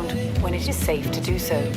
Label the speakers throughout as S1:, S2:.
S1: ground when it is safe to do so.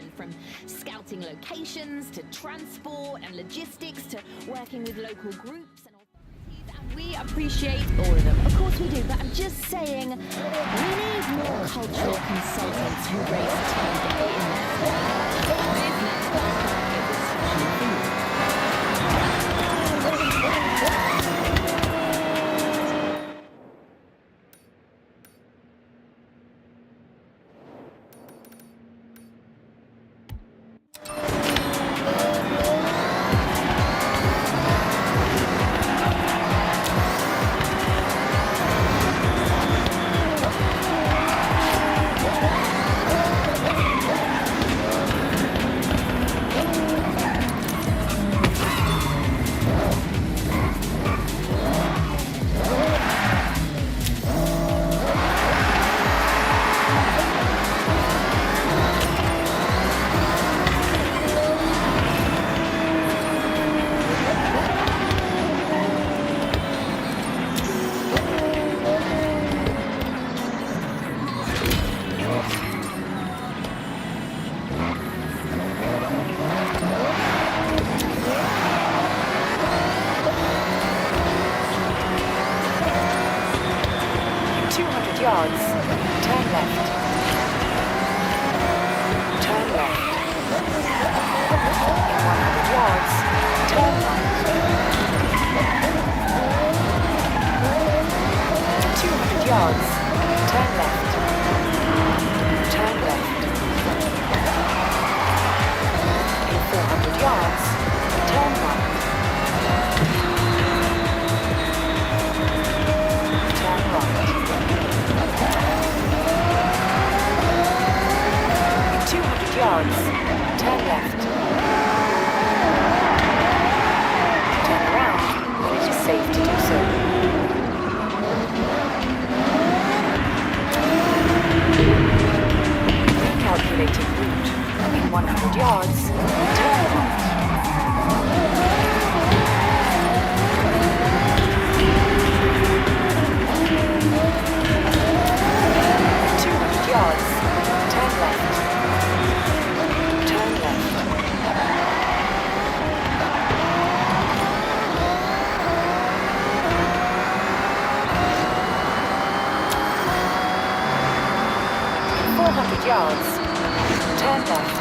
S2: happen, from scouting locations to transport and logistics to working with local groups and authorities, and we appreciate all of them. Of course we do, but I'm just saying we need more cultural consultants who raise today in their business.
S1: Yards, turn left. Turn left. In 100 yards, turn right. 200 yards, turn left. Turn left. In 400 yards, turn right. Turn right. 200 yards, turn left. Turn around when it is safe to do so. Recalculating route. In 100 yards, turn right. 200 yards, turn left. Turn left. 400 yards, turn left.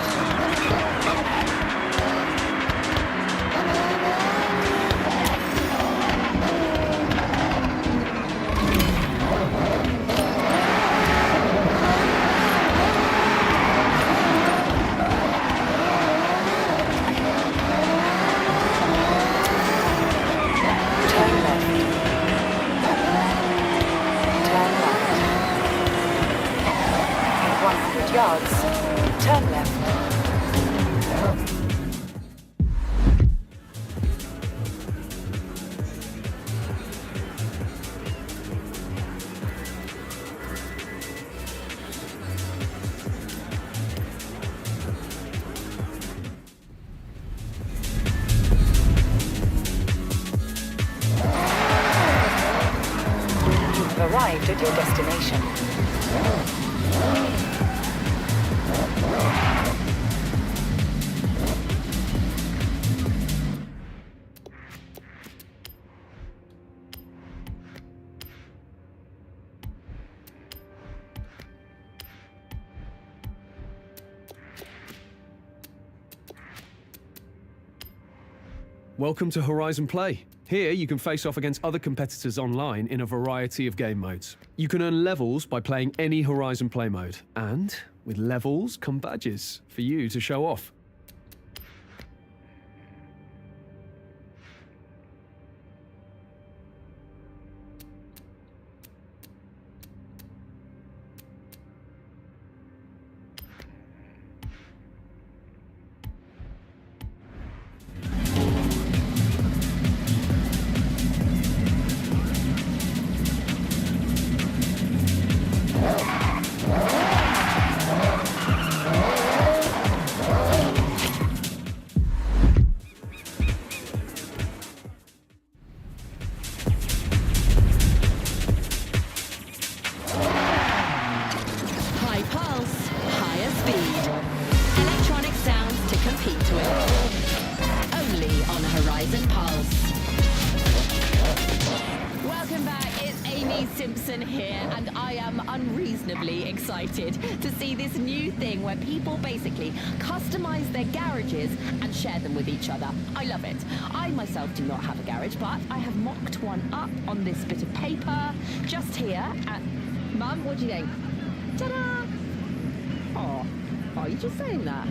S1: Yards, turn left. You've arrived at your destination.
S3: Welcome to Horizon Play. Here you can face off against other competitors online in a variety of game modes. You can earn levels by playing any Horizon Play mode, and with levels come badges for you to show off.
S2: Horizon Pulse. Welcome back, it's Amy Simpson here, and I am unreasonably excited to see this new thing where people basically customize their garages and share them with each other. I love it. I myself do not have a garage, but I have mocked one up on this bit of paper just here at... Mum, what do you think? Ta-da! Oh, are you just saying that?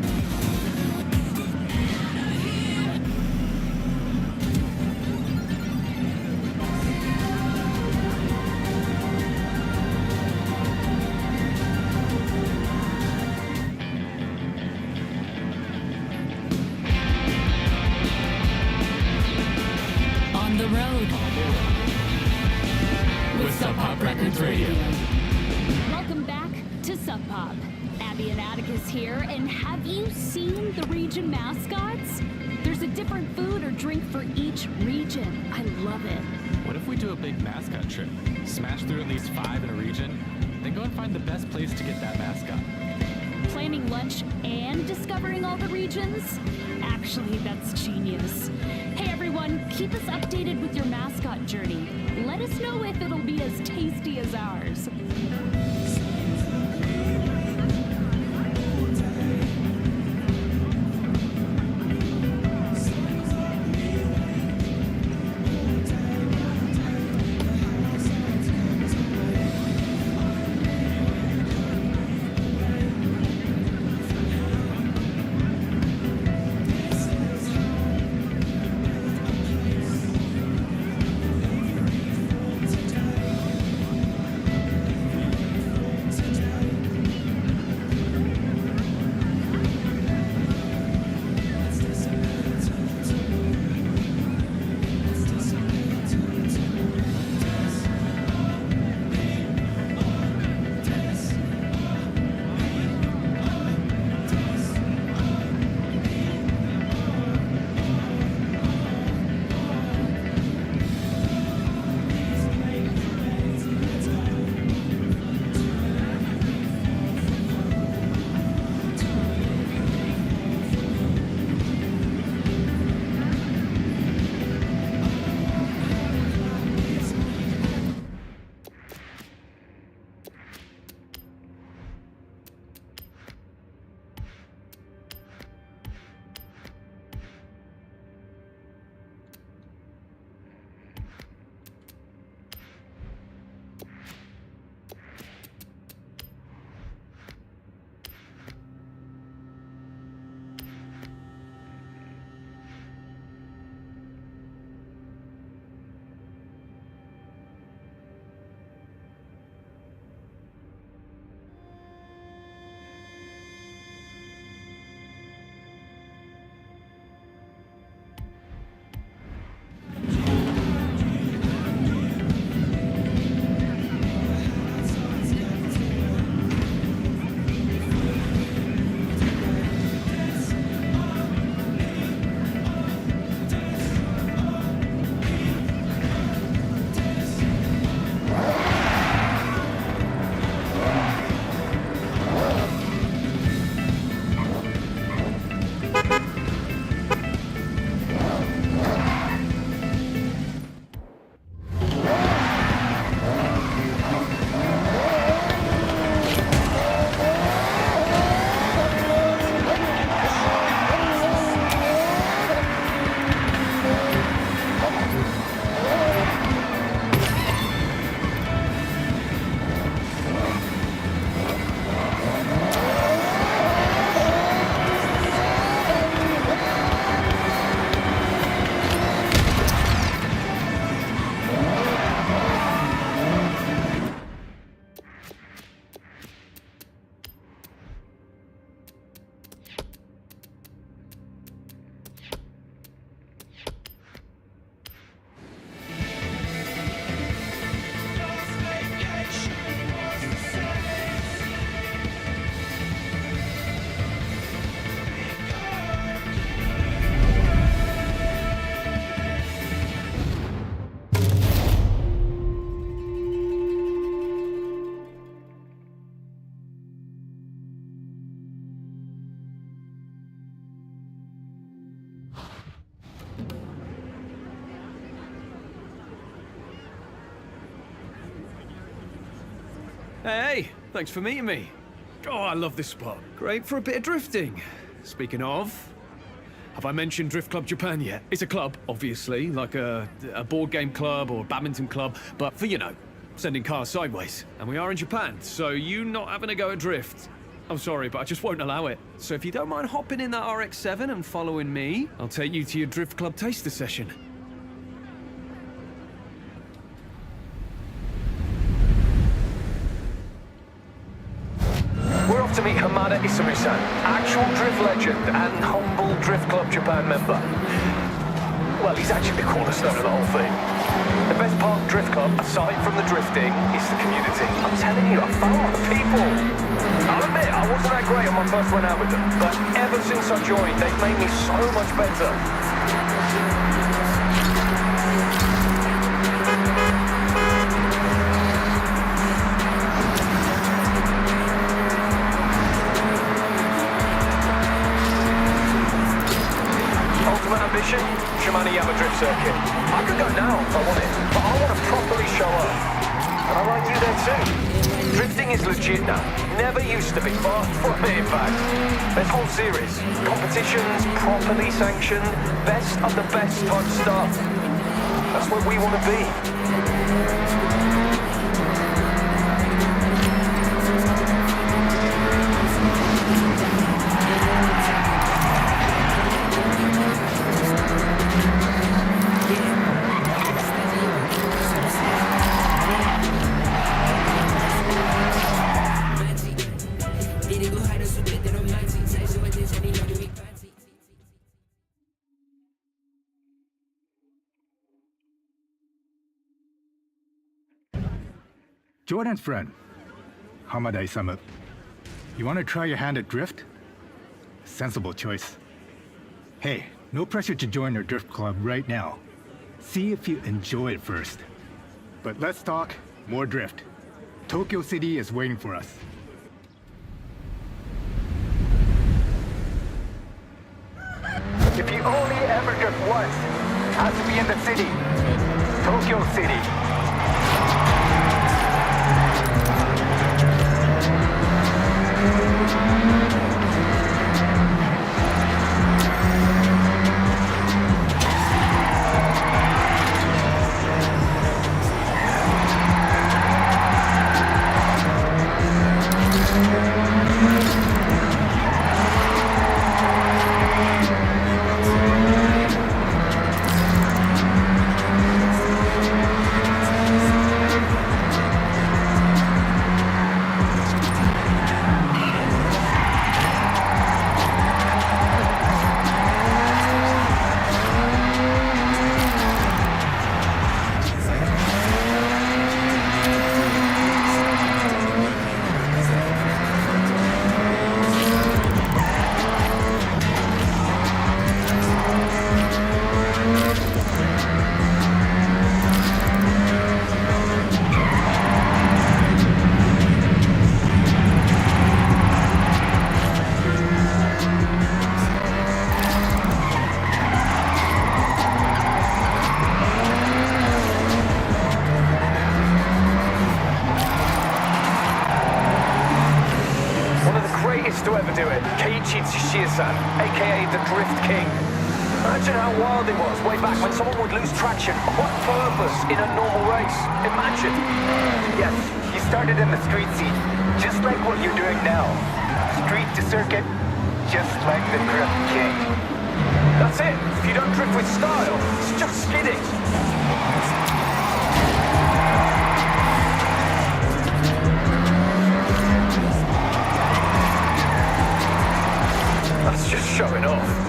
S4: Welcome back to Sub Pop. Abby and Atticus here, and have you seen the region mascots? There's a different food or drink for each region. I love it.
S5: What if we do a big mascot trip? Smash through at least 5 in a region, then go and find the best place to get that mascot.
S4: Planning lunch and discovering all the regions? Actually, that's genius. Hey everyone, keep us updated with your mascot journey. Let us know if it'll be as tasty as ours.
S3: Hey, thanks for meeting me. Oh, I love this spot. Great for a bit of drifting. Speaking of, have I mentioned Drift Club Japan yet? It's a club, obviously, like a board game club or a badminton club, but for, you know, sending cars sideways. And we are in Japan, so you not having a go at drift. I'm sorry, but I just won't allow it. So if you don't mind hopping in that RX-7 and following me, I'll take you to your Drift Club taster session.
S6: We're off to meet Hamada Isuru-san, actual drift legend and humble Drift Club Japan member. Well, he's actually the cornerstone of the whole thing. The best part of Drift Club, aside from the drifting, is the community. I'm telling you, I found the people. I'll admit, I wasn't that great on my first run out with them, but ever since I joined, they've made me so much better. Ultimate ambition? Shimane-Yama Drift Circuit. I could go now if I wanted, but I want to properly show up. And I like you there too. Drifting is legit now. Never used to be, far from it in fact. There's whole series. Competitions, properly sanctioned, best of the best type stuff. That's where we want to be.
S7: Jordan's friend, Hamada Isamu. You want to try your hand at drift? Sensible choice. Hey, no pressure to join our drift club right now. See if you enjoy it first. But let's talk more drift. Tokyo City is waiting for us.
S6: If you only ever drift once, has to be in the city. Tokyo City. To ever do it, Keiichi Tsuchiya-san, aka the Drift King. Imagine how wild it was way back when someone would lose traction on purpose in a normal race. Imagine.
S8: Yes, you started in the street scene, just like what you're doing now. Street to circuit, just like the Drift King.
S6: That's it. If you don't drift with style, it's just skidding. That's just showing off.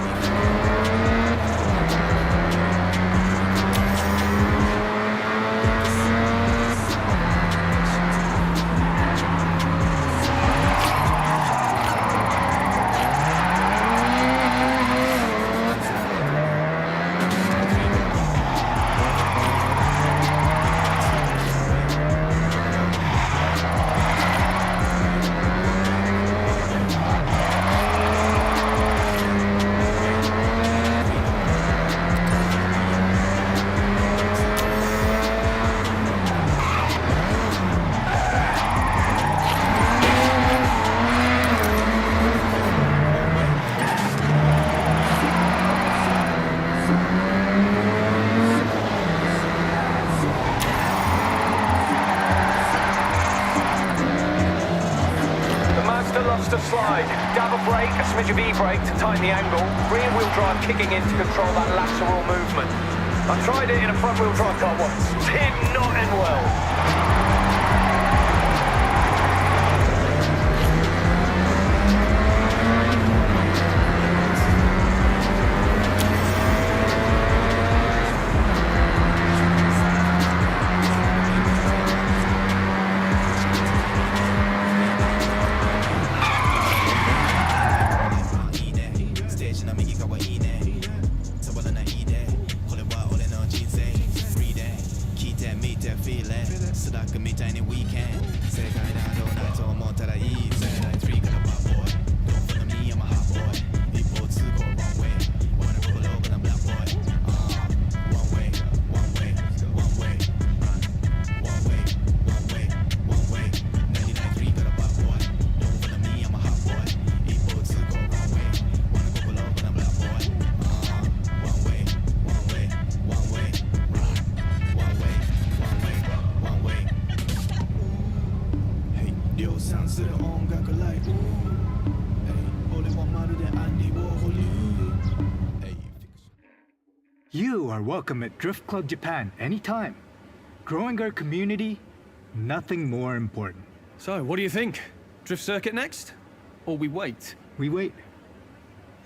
S6: right. Dab a brake, a smidge of e-brake to tighten the angle. Rear wheel drive kicking in to control that lateral movement. I tried it in a front wheel drive car once. Did not end well.
S7: You are welcome at Drift Club Japan anytime. Growing our community, nothing more important.
S3: So, what do you think? Drift circuit next? Or we wait?
S7: We wait.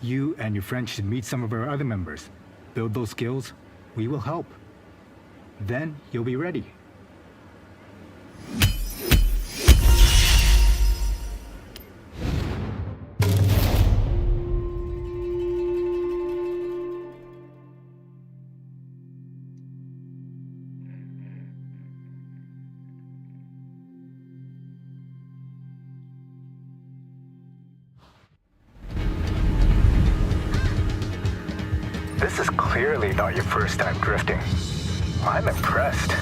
S7: You and your friends should meet some of our other members. Build those skills, we will help. Then you'll be ready.
S8: This is clearly not your first time drifting. I'm impressed.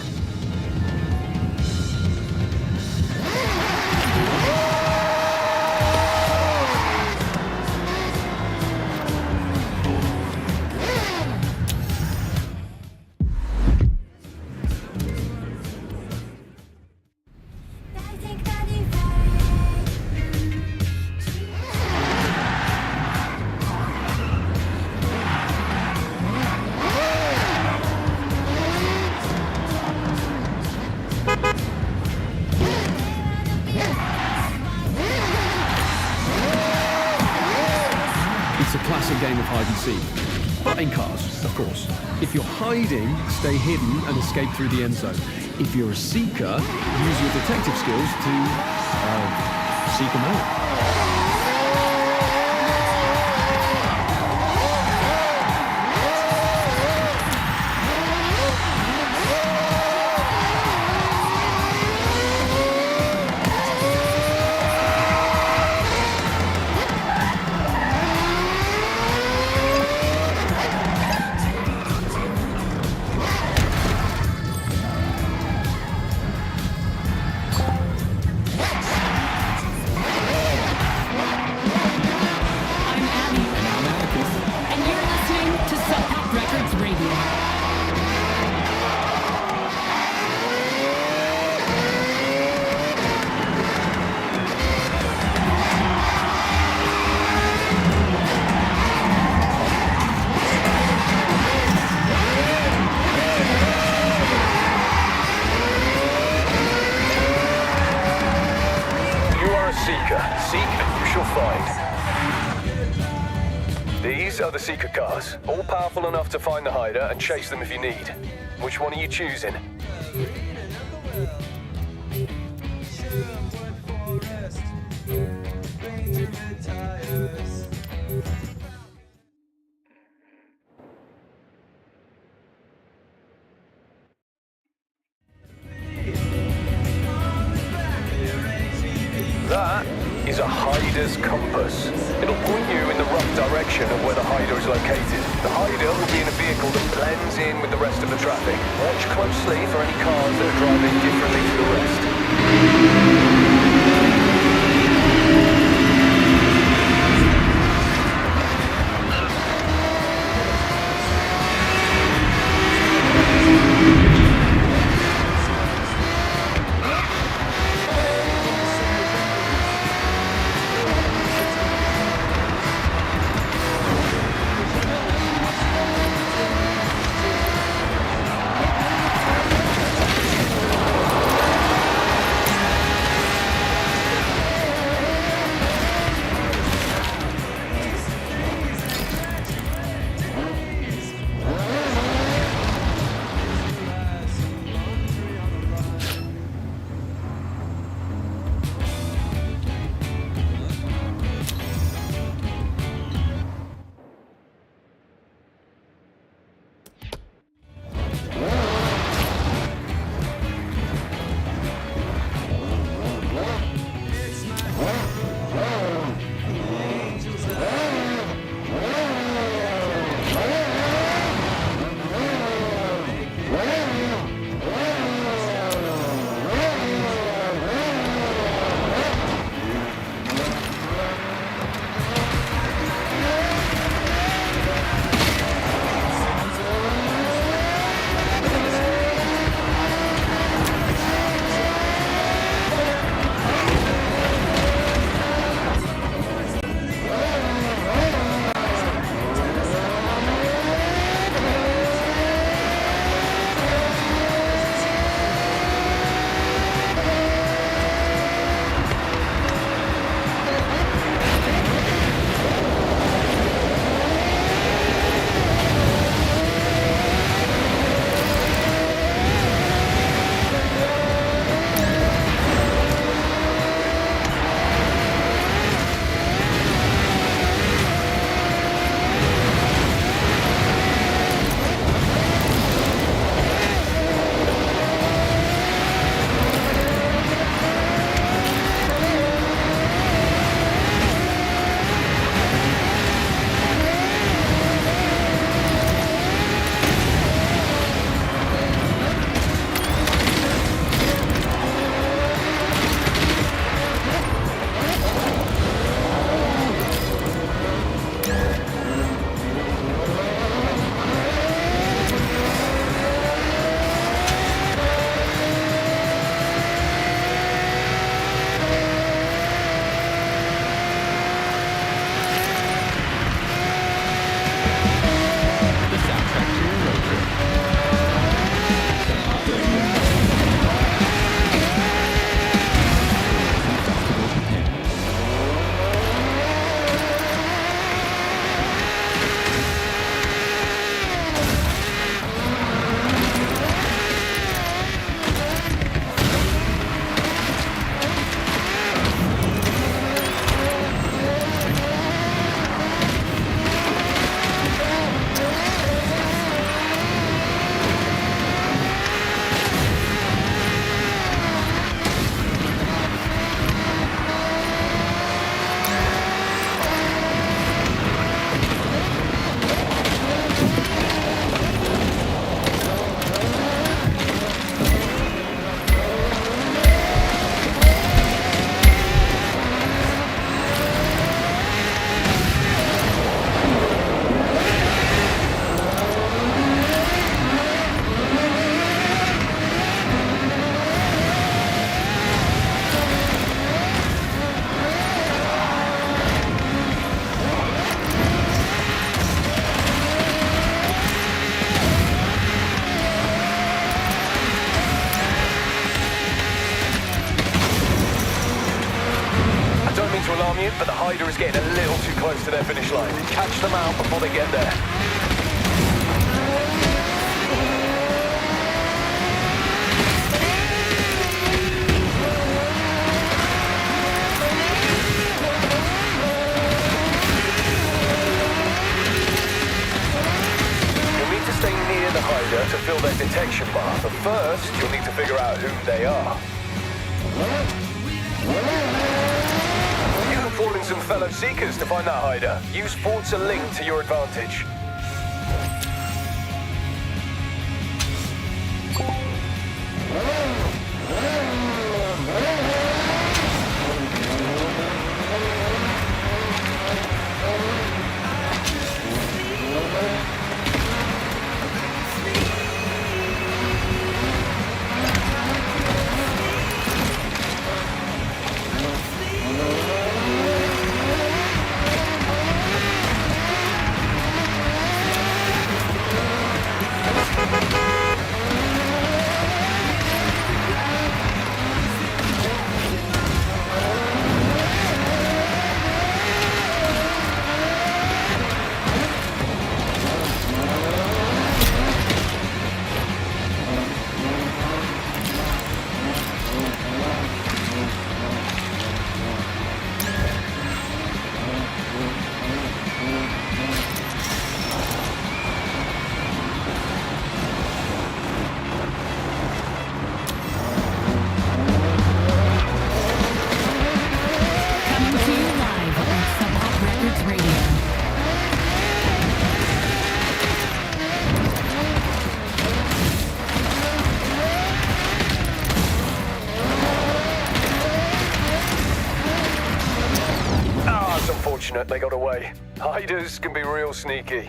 S3: It's a classic game of hide and seek. But in cars, of course. If you're hiding, stay hidden and escape through the end zone. If you're a seeker, use your detective skills to, seek them out.
S6: Seek and you shall find. These are the Seeker cars, all powerful enough to find the hider and chase them if you need. Which one are you choosing? That is a hider's compass. It'll point you in the rough direction of where the hider is located. The hider will be in a vehicle that blends in with the rest of the traffic. Watch closely for any cars that are driving differently to the rest. getting a little too close to their finish line. Catch them out before they get there. Stay near the hider to fill their detection bar, but first you'll need to figure out who they are. You can fall in some fellow seekers to find that hider. Use forza link to your advantage. They got away. Hiders can be real sneaky.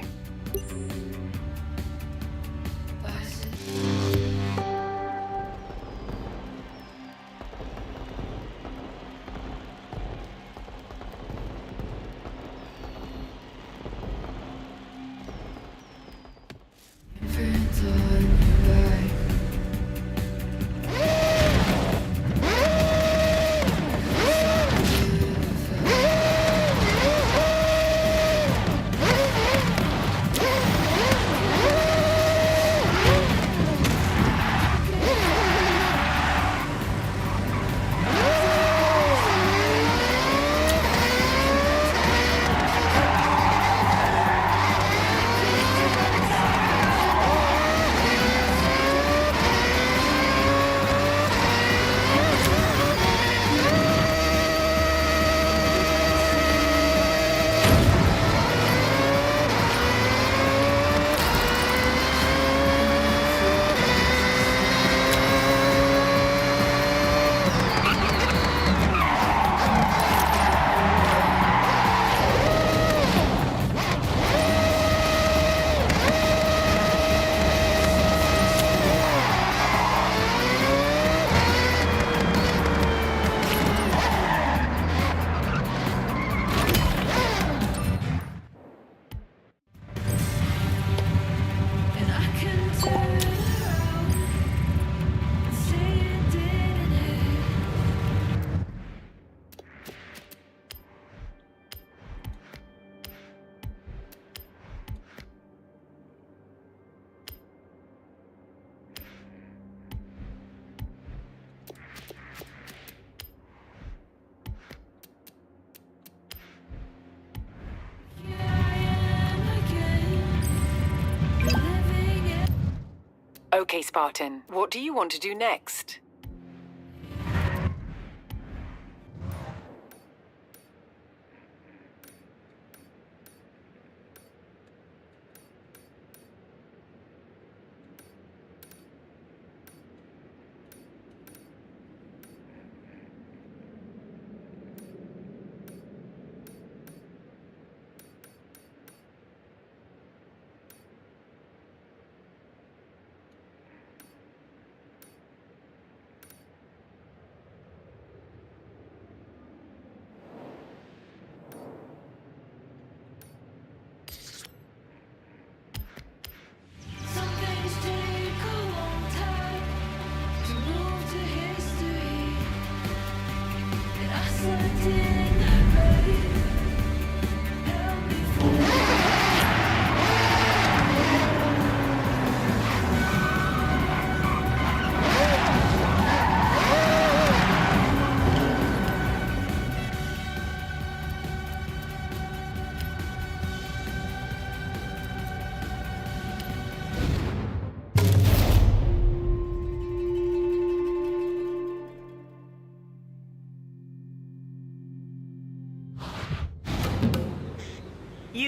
S1: Okay, Spartan, what do you want to do next?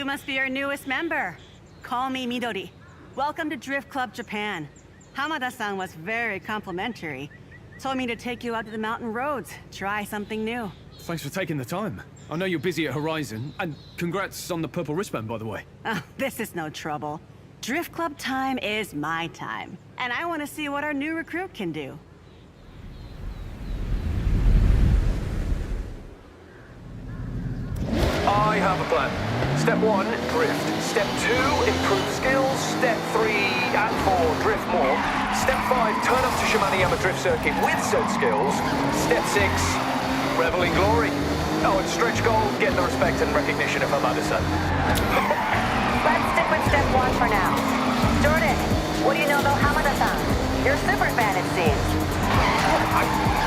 S9: You must be our newest member. Call me Midori. Welcome to Drift Club Japan. Hamada-san was very complimentary. Told me to take you out to the mountain roads, try something new.
S3: Thanks for taking the time. I know you're busy at Horizon, and congrats on the purple wristband, by the way.
S9: Oh, this is no trouble. Drift Club time is my time, and I want to see what our new recruit can do.
S6: I have a plan. Step 1, drift. Step 2, improve skills. Step 3 and 4, drift more. Step 5, turn up to Shimaniyama Drift Circuit with said skills. Step 6, revel in glory. Oh, and stretch goal, get the respect and recognition of Hamada-san.
S1: Let's stick with step 1 for now. Jordan, what do you know about Hamada-san? You're a super fan, it seems.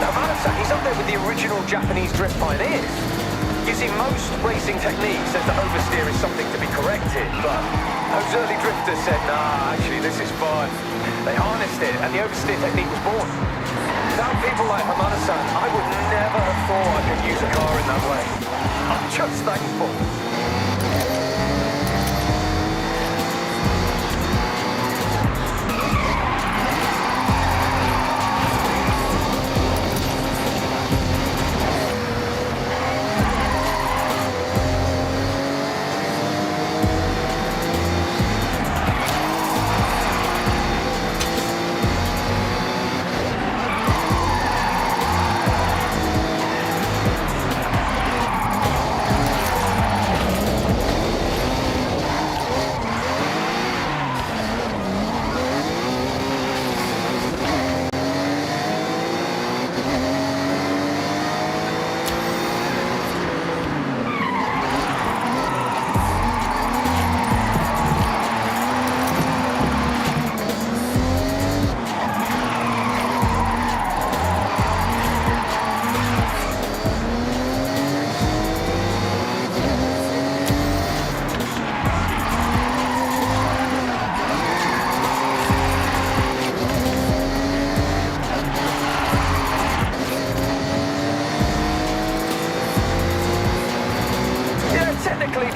S6: Hamada-san, he's up there with the original Japanese drift pioneers. You see, most racing techniques says that oversteer is something to be corrected, but those early drifters said, nah, actually this is fun. They harnessed it, and the oversteer technique was born. Without people like Hamada-san, I would never have thought I could use a car in that way. I'm just thankful.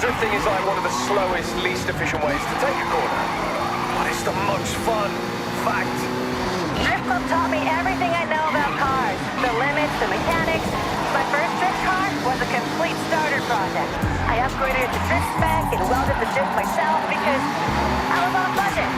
S6: Drifting is like one of the slowest, least efficient ways to take a corner. But it's the most fun. Fact.
S1: Drift Club taught me everything I know about cars. The limits, the mechanics. My first drift car was a complete starter project. I upgraded it to drift spec and welded the drift myself because I was on budget.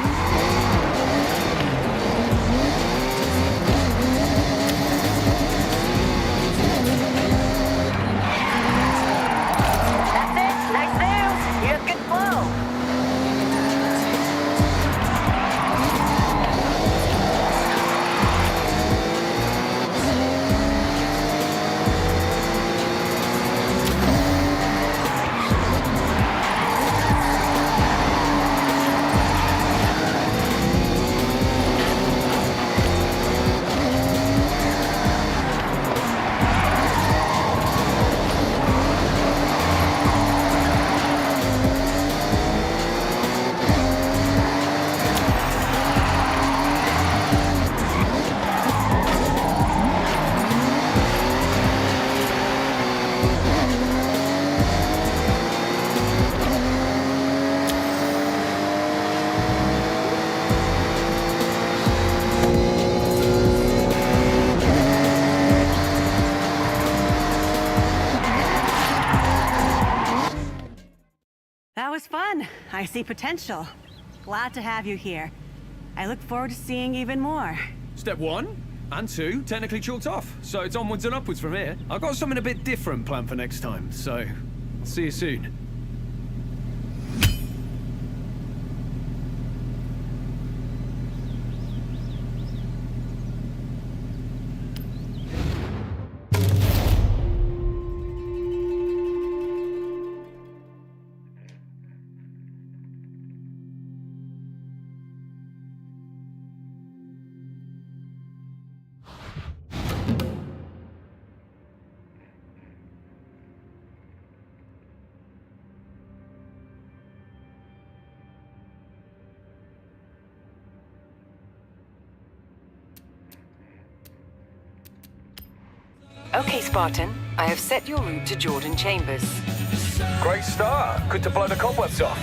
S9: That was fun. I see potential. Glad to have you here. I look forward to seeing even more.
S3: Step 1 and 2 technically chalked off, so it's onwards and upwards from here. I've got something a bit different planned for next time, so I'll see you soon.
S1: Okay, Spartan, I have set your route to Jordan Chambers.
S6: Great start. Good to blow the cobwebs off.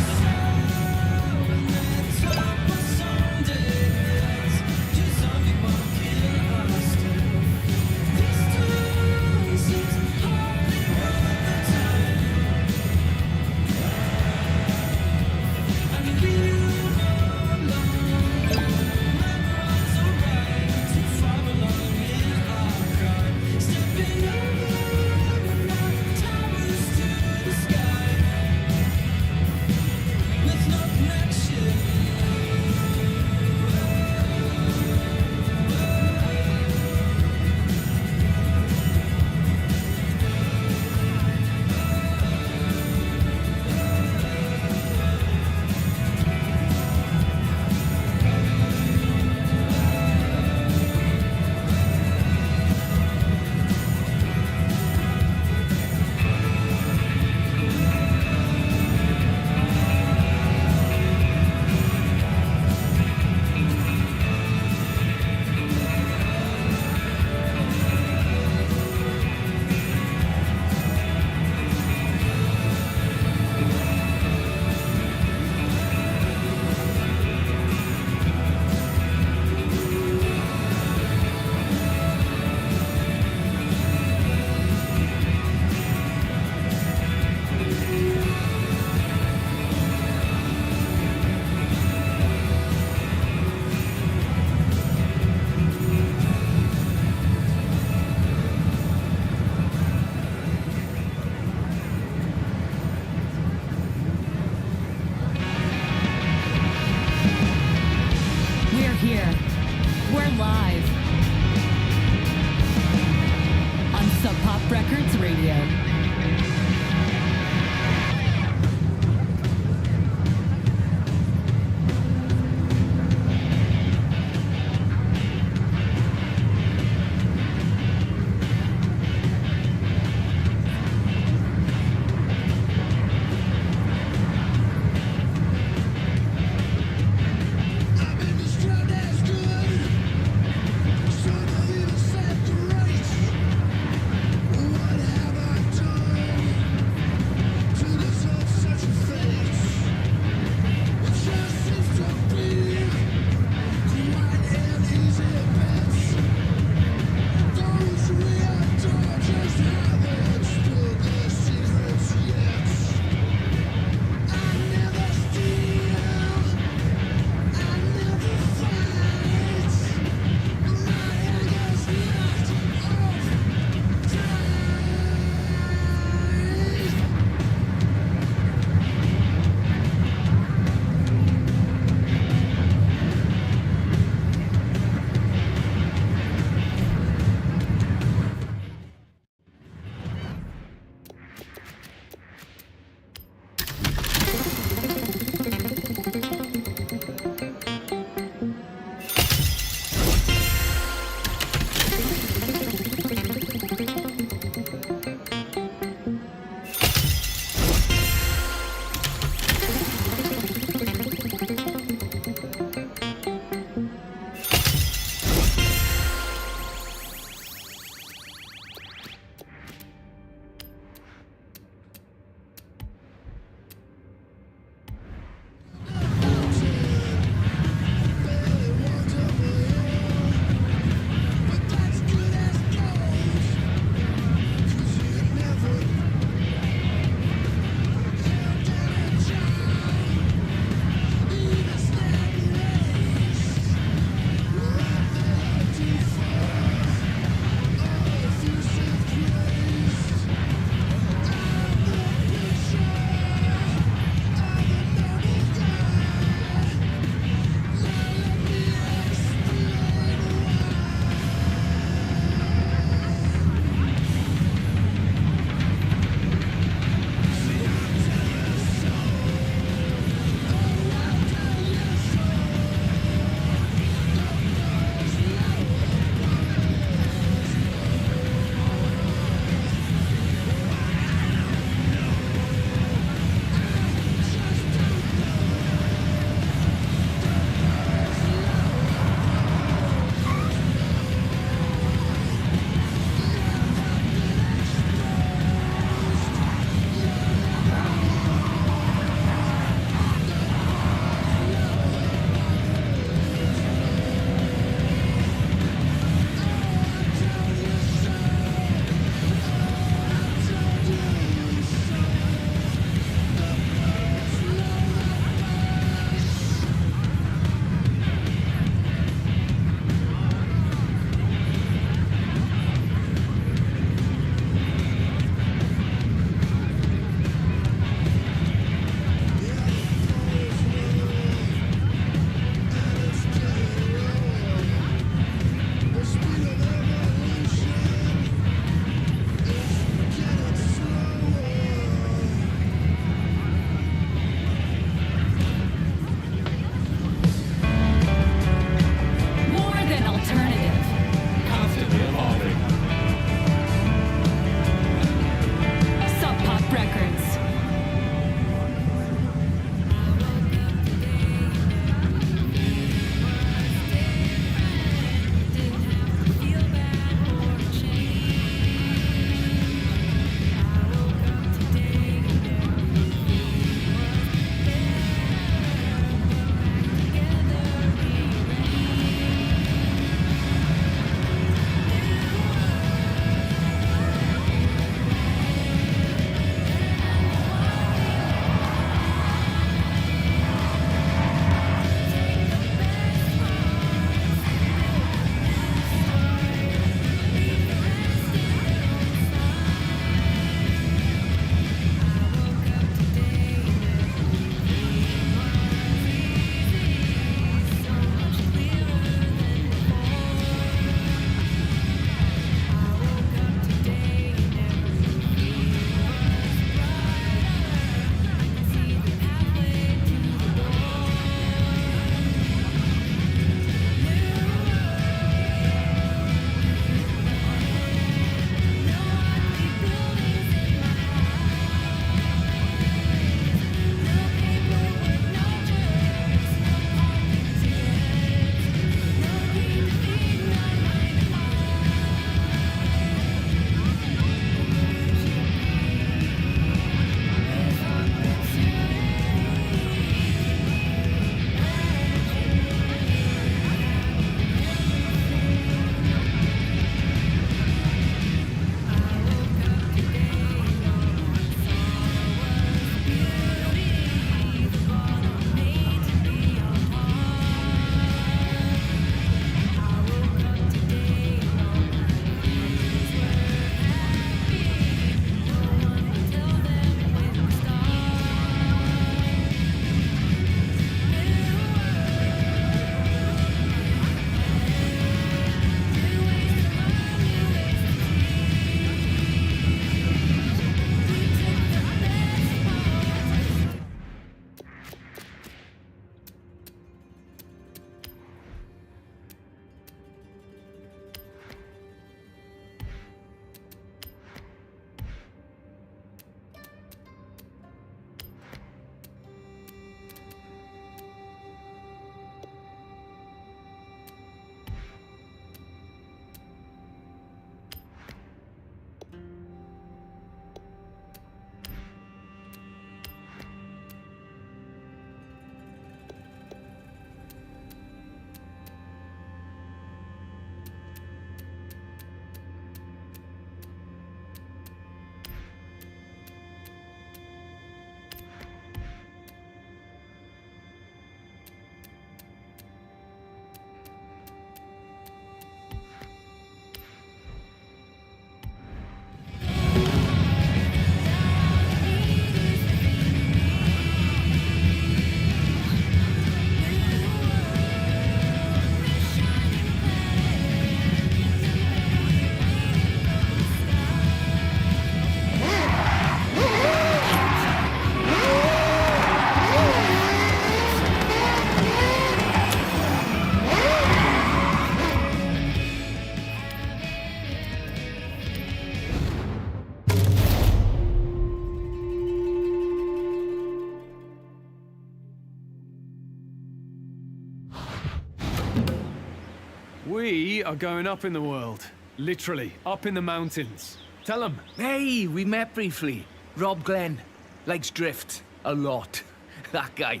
S3: We are going up in the world. Literally, up in the mountains. Tell them.
S10: Hey, we met briefly. Rob Glenn. Likes drift. A lot. That guy.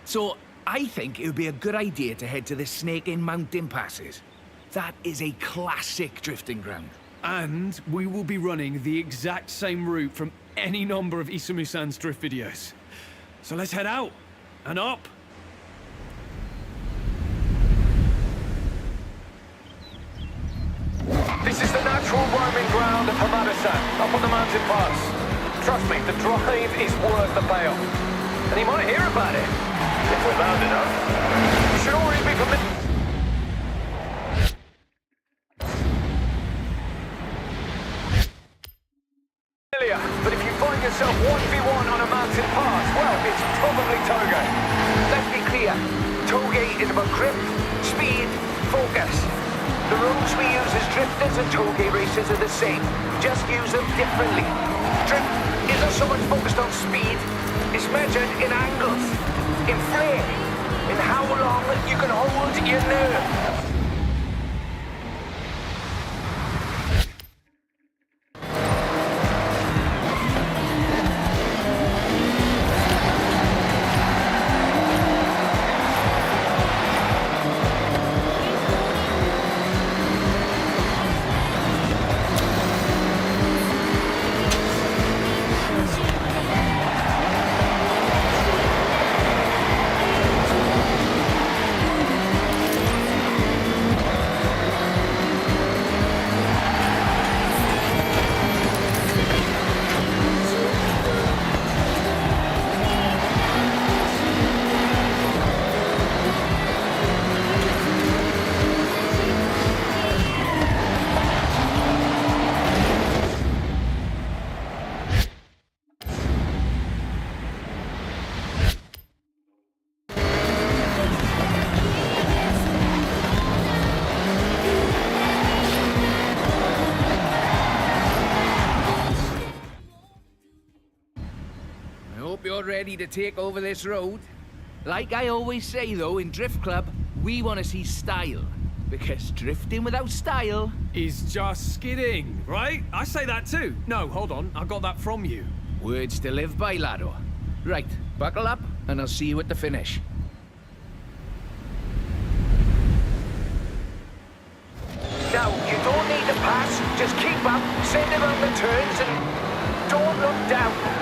S10: So, I think it would be a good idea to head to the Snake in Mountain Passes. That is a classic drifting ground.
S3: And we will be running the exact same route from any number of Isamu-san's drift videos. So let's head out and up.
S6: This is the natural roaming ground of Hamada-san, up on the mountain pass. Trust me, the drive is worth the payoff. And he might hear about it, if we're loud enough. You should already be familiar. But if you find yourself 1v1 on a mountain pass, well, it's probably Toge.
S10: Let's be clear. Toge is about grip, speed, focus. The rules we use as drifters and Toge racers are the same. Just use them differently. Drift isn't so much focused on speed. It's measured in angles, in flare, in how long you can hold your nerve. You're ready to take over this road. Like I always say though, in Drift Club, we want to see style. Because drifting without style
S3: is just skidding, right? I say that too. No, hold on, I got that from you.
S10: Words to live by, laddo. Right, buckle up and I'll see you at the finish. Now, you don't need to pass, just keep up, send around the turns and don't look down.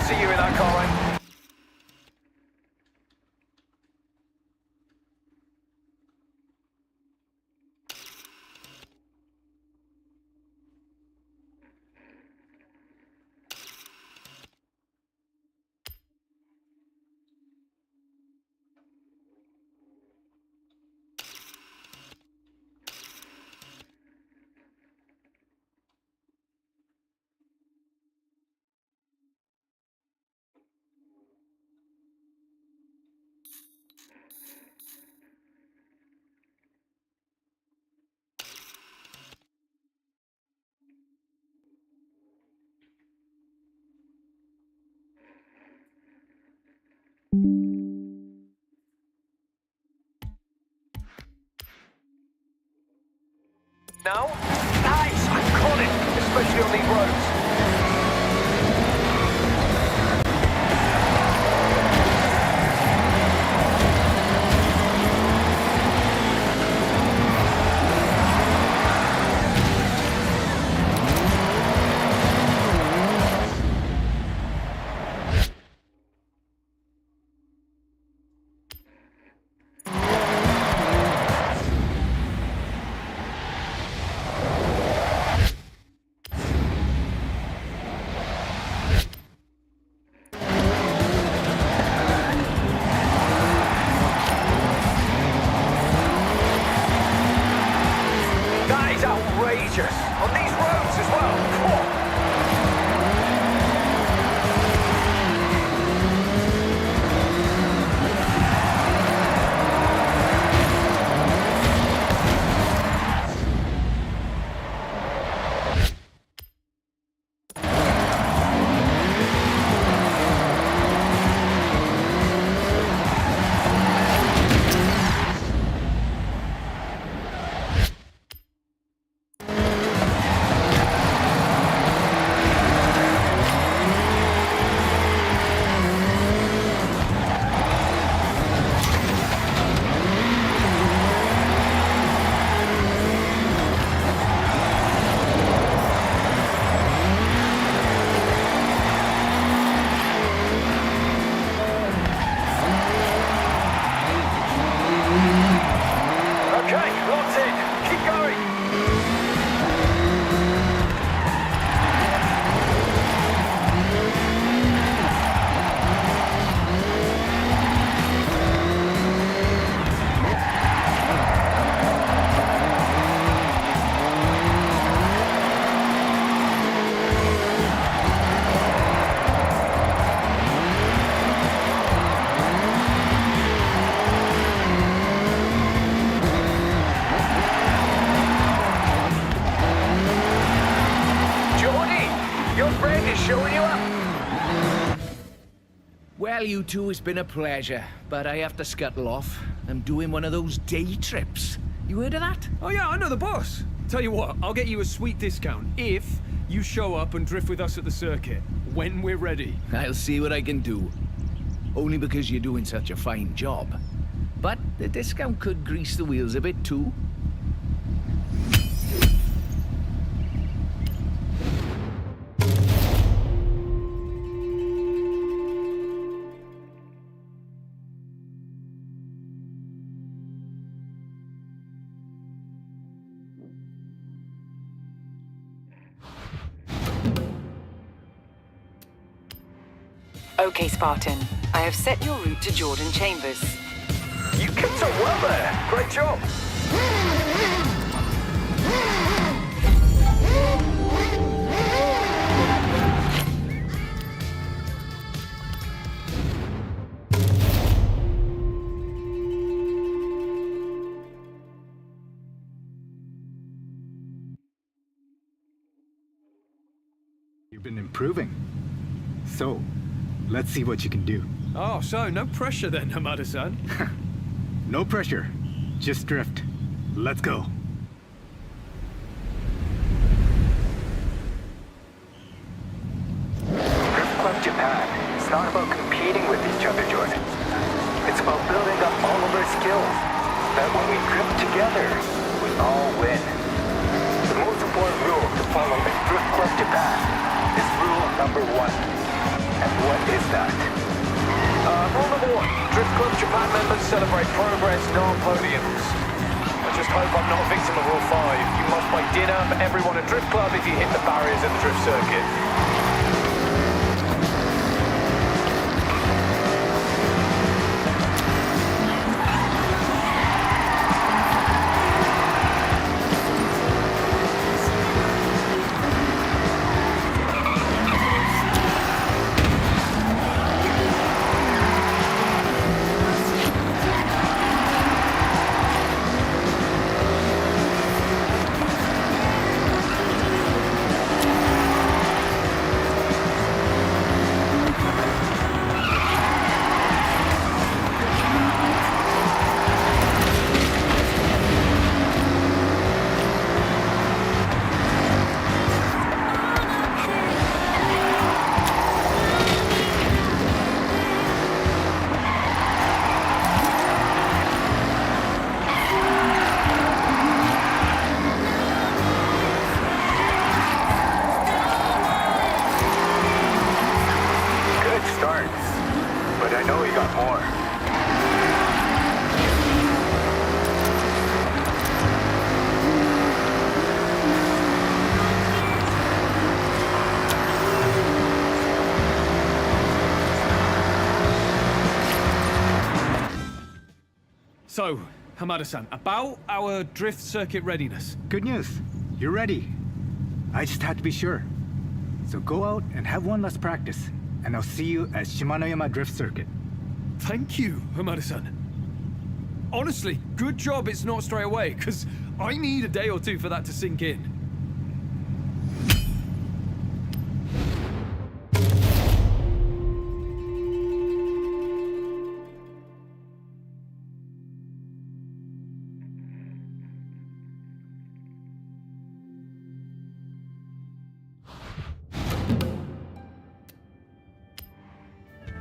S6: see you in that car line. Now? Nice! I've got it! Especially on these roads. On these roads as well. Whoa.
S10: Well, you two, it's been a pleasure, but I have to scuttle off. I'm doing one of those day trips. You heard of that?
S3: Oh yeah, I know the boss. Tell you what, I'll get you a sweet discount if you show up and drift with us at the circuit when we're ready.
S10: I'll see what I can do. Only because you're doing such a fine job. But the discount could grease the wheels a bit too.
S11: Okay, Spartan. I have set your route to Jordan Chambers.
S6: You kicked up well there. Great job.
S7: You've been improving. So, let's see what you can do.
S3: Oh, so no pressure then, Hamada-san.
S7: No pressure. Just drift. Let's go.
S8: Drift Club Japan is not about competing with each other, Jordan. It's about building up all of our skills. That when we drift together, we all win. The most important rule to follow in Drift Club Japan is rule number 1. And What is that?
S6: Rule number 1. Drift Club Japan members celebrate progress, not podiums. I just hope I'm not a victim of Rule 5. You must buy dinner for everyone at Drift Club if you hit the barriers at the drift circuit.
S8: But I know he got more.
S3: So, Hamada-san, about our drift circuit readiness.
S7: Good news. You're ready. I just had to be sure. So go out and have one last practice, and I'll see you at Shimanoyama Drift Circuit.
S3: Thank you, Hamada-san. Honestly, good job it's not straight away, because I need a day or two for that to sink in.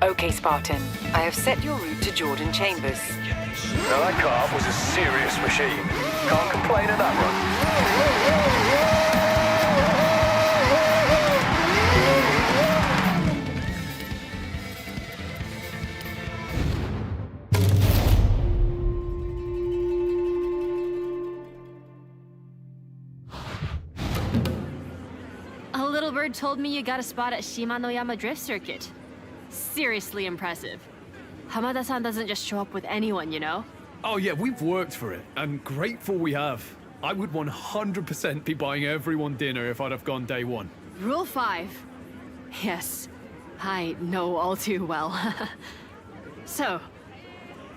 S11: Okay, Spartan. I have set your route to Jordan Chambers.
S6: Now that car was a serious machine. Can't complain of that
S4: A little bird told me you got a spot at Shimanoyama Drift Circuit. Seriously impressive. Hamada-san doesn't just show up with anyone, you know?
S3: Oh yeah, we've worked for it, and grateful we have. I would 100% be buying everyone dinner if I'd have gone day one.
S4: Rule 5. Yes, I know all too well. So,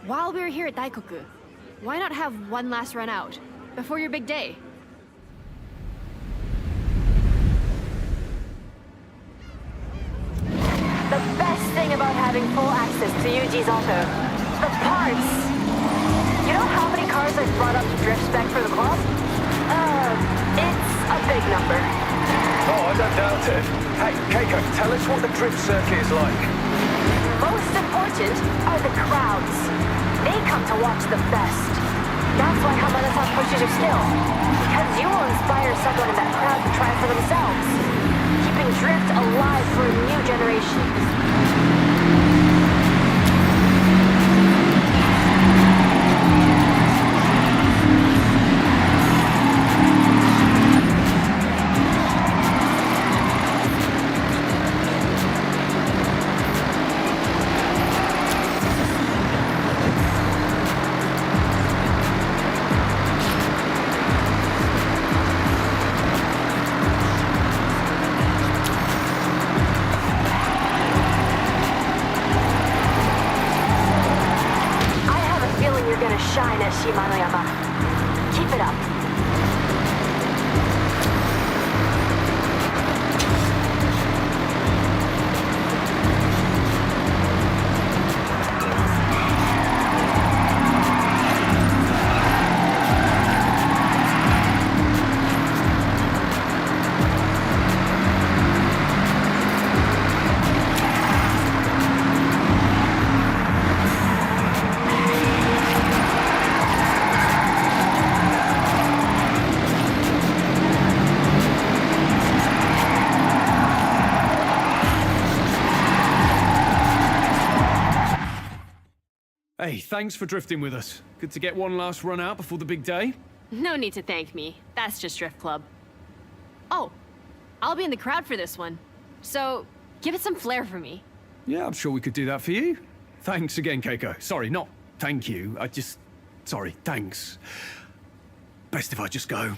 S4: while we're here at Daikoku, why not have one last run out before your big day?
S1: The best thing about having full access to Yuji's auto, the parts. You know how many cars I've brought up to drift spec for the club? It's a big number.
S6: Oh, I don't doubt it. Hey, Keiko, tell us what the drift circuit is like.
S1: Most important are the crowds. They come to watch the best. That's why Hamada-san pushes your skill. Because you will inspire someone in that crowd to try for themselves. Keeping drift alive for a new generation. Shine at Shimanoyama. Keep it up.
S3: Hey, thanks for drifting with us. Good to get one last run out before the big day.
S12: No need to thank me. That's just Drift Club. Oh, I'll be in the crowd for this one. So, give it some flair for me.
S3: Yeah, I'm sure we could do that for you. Thanks again, Keiko. Sorry, not thank you. Sorry, thanks. Best if I just go.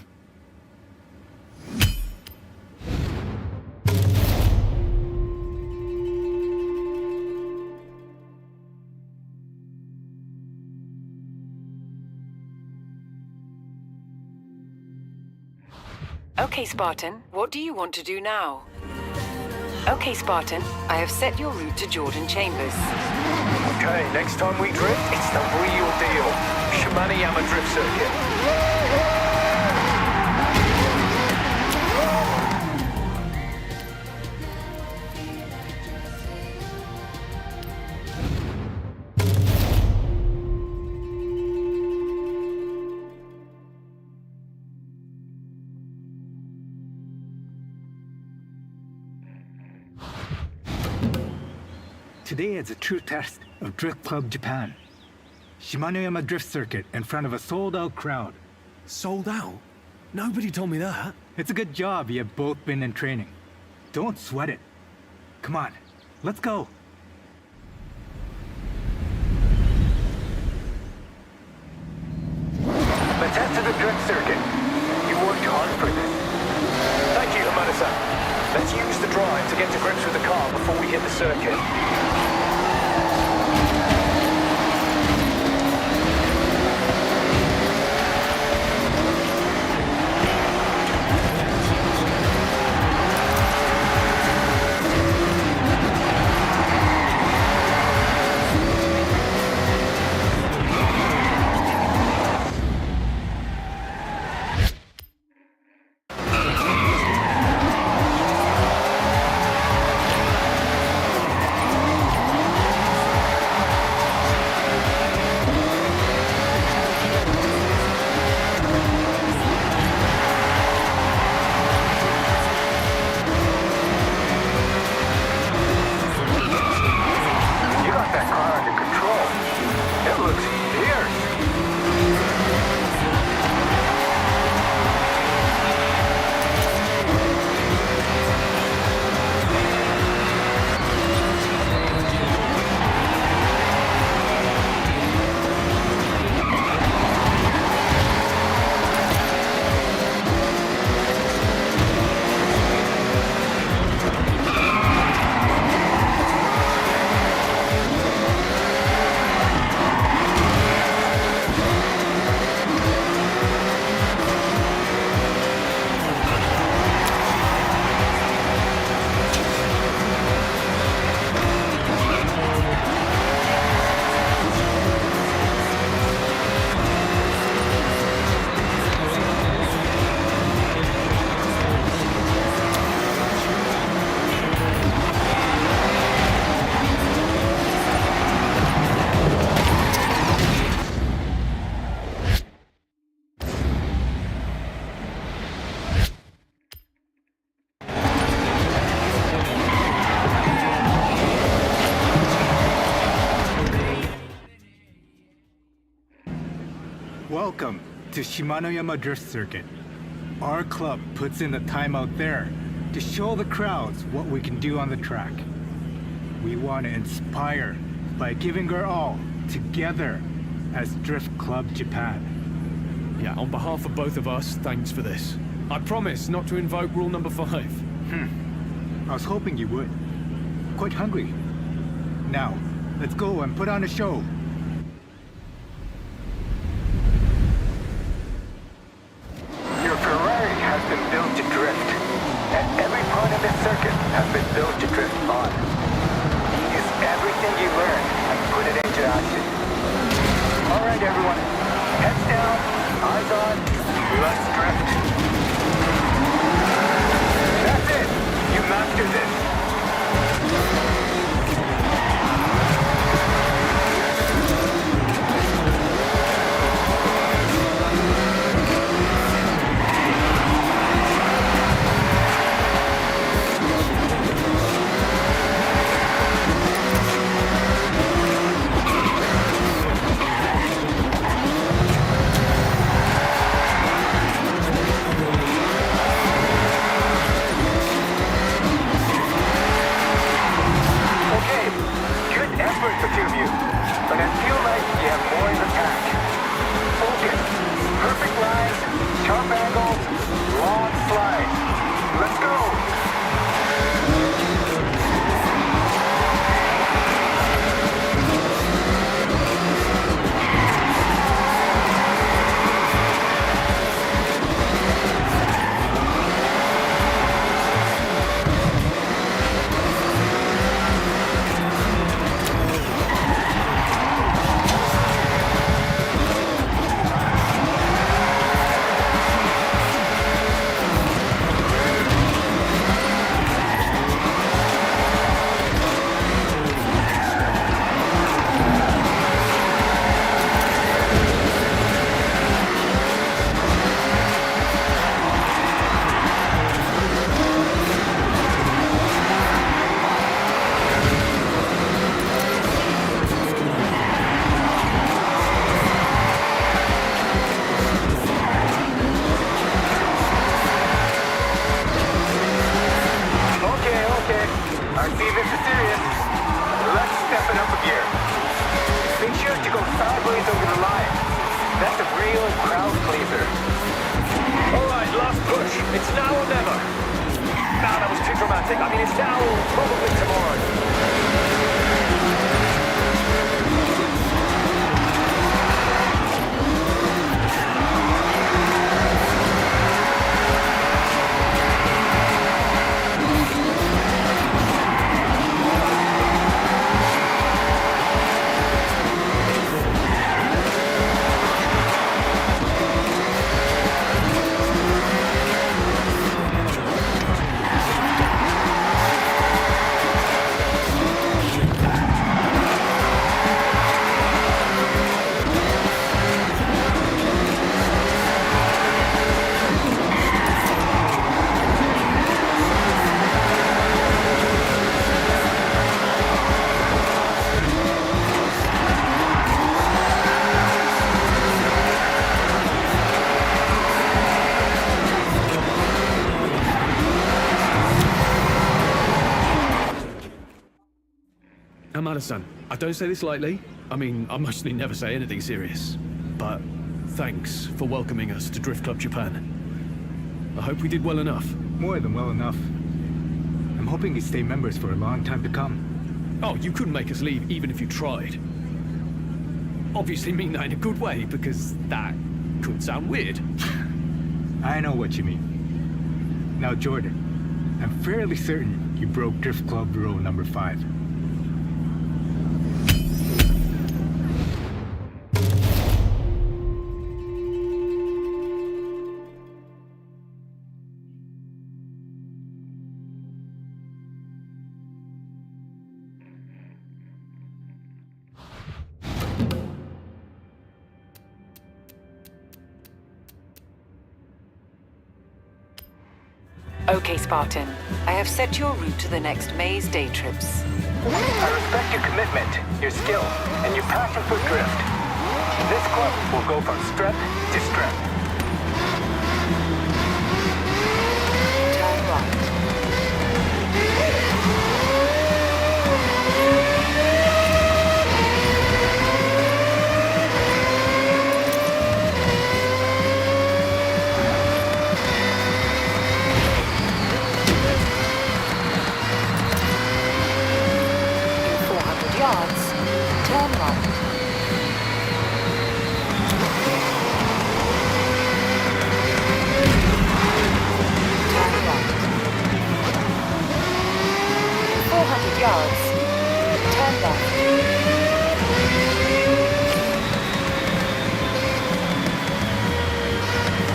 S11: Okay, Spartan, what do you want to do now? Okay, Spartan, I have set your route to Jordan Chambers.
S6: Okay, next time we drift, it's the real deal. Shimano drift circuit.
S7: Today is a true test of Drift Club Japan. Shimano Drift Circuit in front of a sold-out crowd.
S3: Sold out? Nobody told me that.
S7: It's a good job you have both been in training. Don't sweat it. Come on, let's go.
S8: Let's head to the drift circuit. You worked hard for this.
S6: Thank you, Hamada-san. Let's use the drive to get to grips with the car before we hit the circuit.
S7: Welcome to Shimano Drift Circuit. Our club puts in the time out there to show the crowds what we can do on the track. We want to inspire by giving our all together as Drift Club Japan.
S3: Yeah, on behalf of both of us, thanks for this. I promise not to invoke rule number 5.
S7: I was hoping you would. Quite hungry. Now, let's go and put on a show.
S8: Your Ferrari has been built to drift, and every part of this circuit has been built to drift on. Use everything you learn and put it into action. All right, everyone. Heads down, eyes on, let's drift. That's it. You mastered this.
S6: dramatic. I mean, it's now or probably tomorrow.
S3: Hamada-san, I don't say this lightly. I mean, I mostly never say anything serious. But thanks for welcoming us to Drift Club Japan. I hope we did well enough.
S7: More than well enough. I'm hoping you stay members for a long time to come.
S3: Oh, you couldn't make us leave even if you tried. Obviously mean that in a good way, because that could sound weird.
S7: I know what you mean. Now, Jordan, I'm fairly certain you broke Drift Club rule number 5.
S11: Okay, Spartan. I have set your route to the next Maze day trips.
S8: I respect your commitment, your skill, and your passion for drift. This club will go from strep to strep.
S11: Turn right. Turn right. Turn right. 400 yards. Turn left.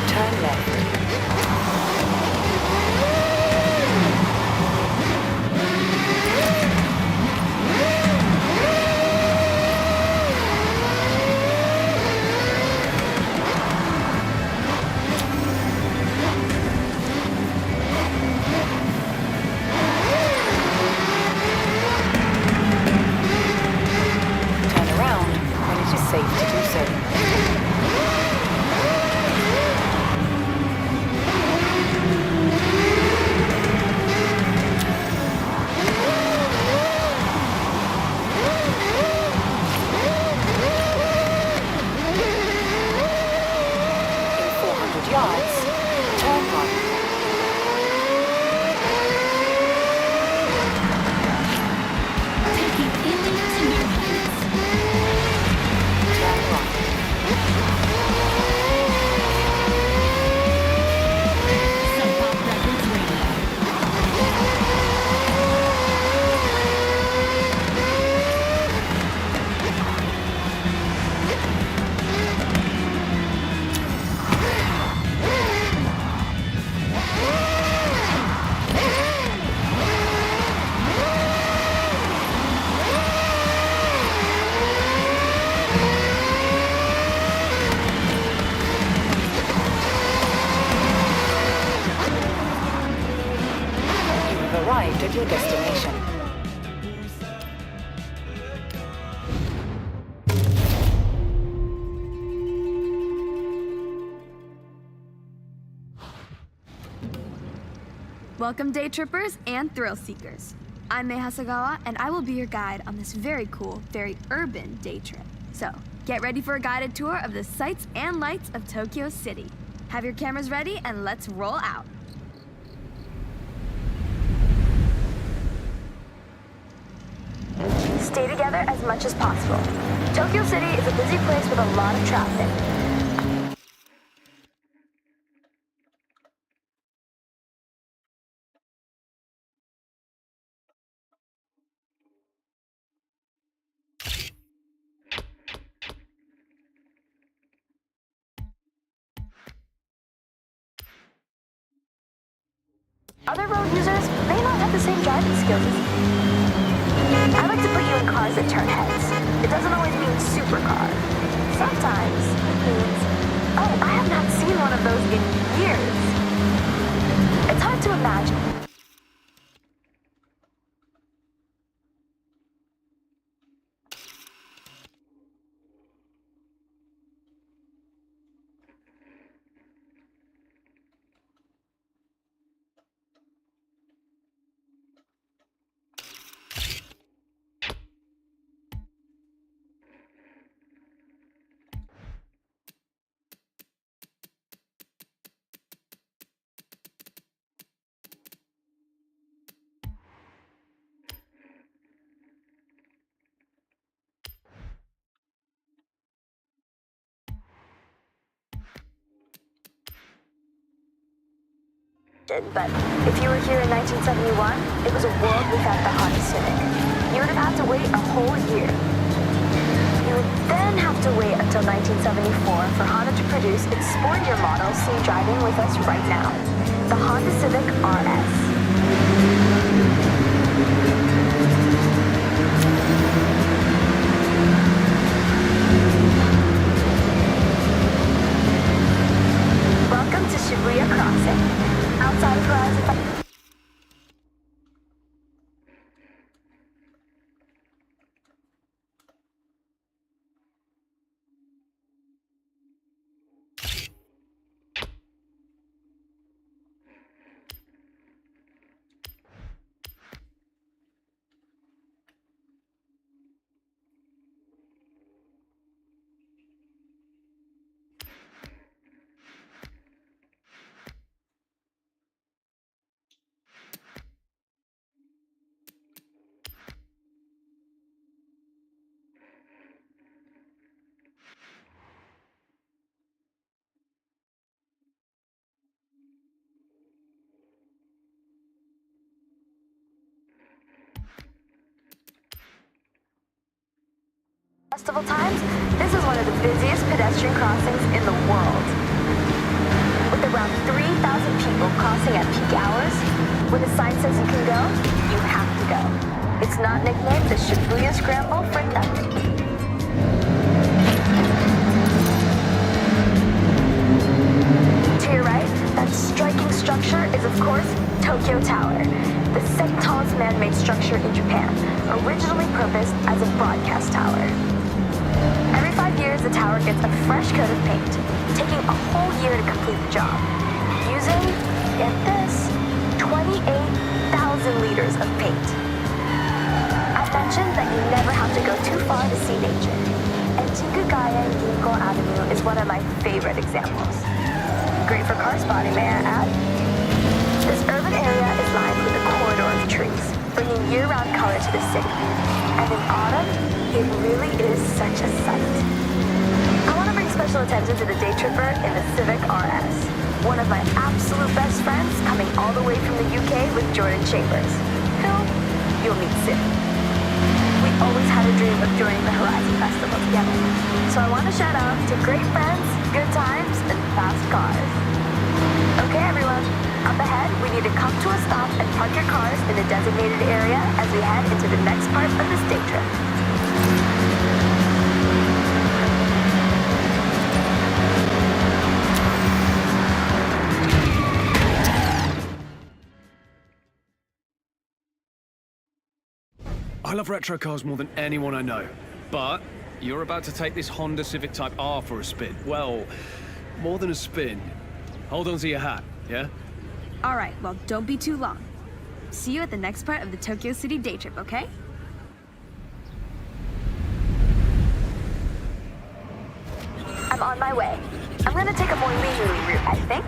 S11: Turn left. Safe to do so. In 400 yards, turn right.
S4: Taking Italy to new heights.
S11: Turn right.
S4: Sub Pop Records Radio.
S11: You've arrived at your destination.
S13: Welcome, day trippers and thrill seekers. I'm Mei Hasagawa, and I will be your guide on this very cool, very urban day trip. So, get ready for a guided tour of the sights and lights of Tokyo City. Have your cameras ready, and let's roll out. much as possible. Tokyo City is a busy place with a lot of traffic. Other road users may not have the same driving skills as you. I like to put you in cars that turn heads. It doesn't always mean supercar. Sometimes it means, oh, I have not seen one of those in years. It's hard to imagine. But if you were here in 1971, it was a world without the Honda Civic. You would have had to wait a whole year. You would then have to wait until 1974 for Honda to produce its sportier model seen driving with us right now, the Honda Civic RS. Welcome to Shibuya Crossing. Outside of Horizon. Festival times, this is one of the busiest pedestrian crossings in the world. With around 3,000 people crossing at peak hours, when the sign says you can go, you have to go. It's not nicknamed the Shibuya Scramble for nothing. To your right, that striking structure is of course Tokyo Tower, the second tallest man-made structure in Japan, originally purposed as a broadcast tower. Every 5 years, the tower gets a fresh coat of paint, taking a whole year to complete the job, using, get this, 28,000 liters of paint. I've mentioned that you never have to go too far to see nature, and Chikugaya Ginko Avenue is one of my favorite examples. Great for car spotting, may I add? This urban area is lined with a corridor of trees, bringing year-round color to the city. And in autumn, it really is such a sight. I want to bring special attention to the day tripper in the Civic RS, one of my absolute best friends coming all the way from the UK with Jordan Chambers, who you'll meet soon. We always had a dream of joining the Horizon Festival together, so I want to shout out to great friends, good times, and fast cars. Okay, everyone, up ahead, we need to come to a stop and park your cars in the designated area as we head into the next part of this day trip.
S3: I love retro cars more than anyone I know, but you're about to take this Honda Civic Type R for a spin. Well, more than a spin. Hold on to your hat, yeah?
S13: All right, well, don't be too long. See you at the next part of the Tokyo City day trip, okay? I'm on my way. I'm gonna take a more leisurely route, I think.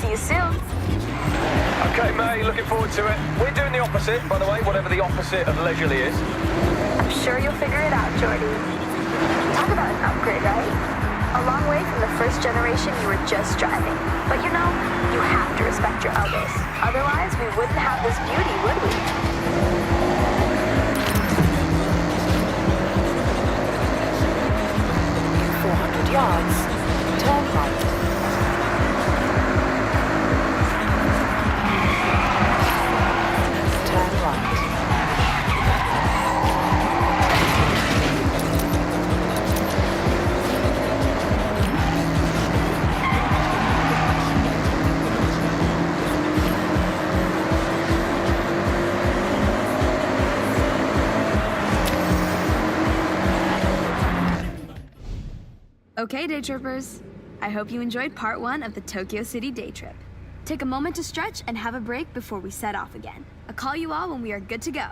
S13: See you soon.
S6: Okay, May, looking forward to it. We're doing the opposite, by the way, whatever the opposite of leisurely is.
S13: I'm sure you'll figure it out, Jordy. Talk about an upgrade, right? A long way from the first generation you were just driving. But you know, you have to respect your elders. Otherwise, we wouldn't have this beauty, would we?
S11: 400 yards. Turn right. Turn right.
S13: Okay, day trippers. I hope you enjoyed part 1 of the Tokyo City day trip. Take a moment to stretch and have a break before we set off again. I'll call you all when we are good to go.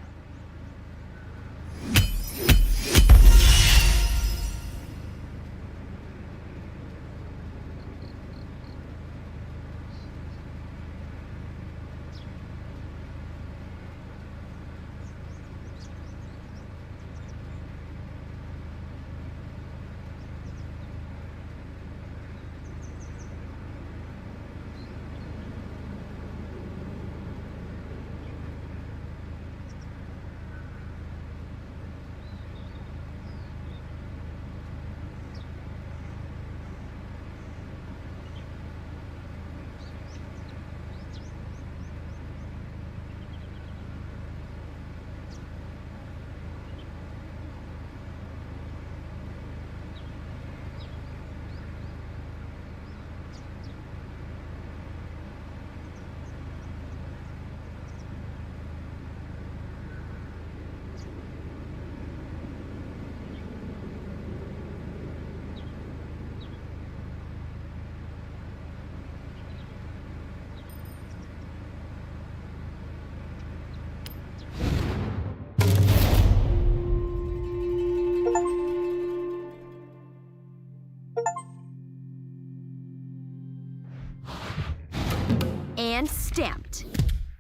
S13: And stamped.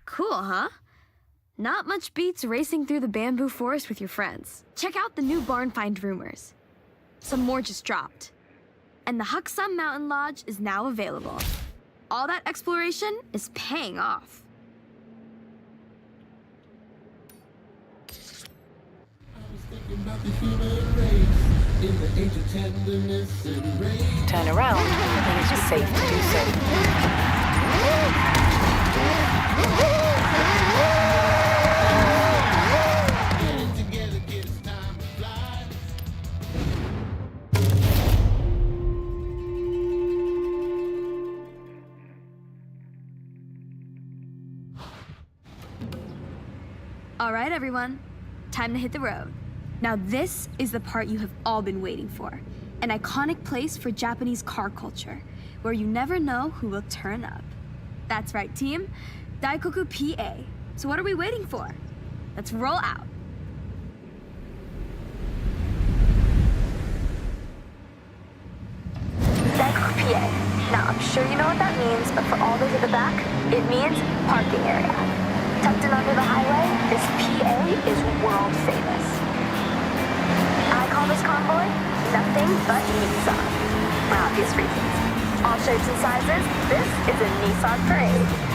S13: Cool, huh? Not much beats racing through the bamboo forest with your friends. Check out the new barn find rumors. Some more just dropped. And the Hakusam Mountain Lodge is now available. All that exploration is paying off.
S11: Turn around when it is safe to do so.
S13: All right, everyone. Time to hit the road. Now this is the part you have all been waiting for. An iconic place for Japanese car culture, where you never know who will turn up. That's right, team. Daikoku PA. So what are we waiting for? Let's roll out. Daikoku PA. Now, I'm sure you know what that means, but for all those at the back, it means parking area. Tucked in under the highway, this PA is world famous. I call this convoy nothing but Nissan, for obvious reasons. All shapes and sizes, this is a Nissan parade.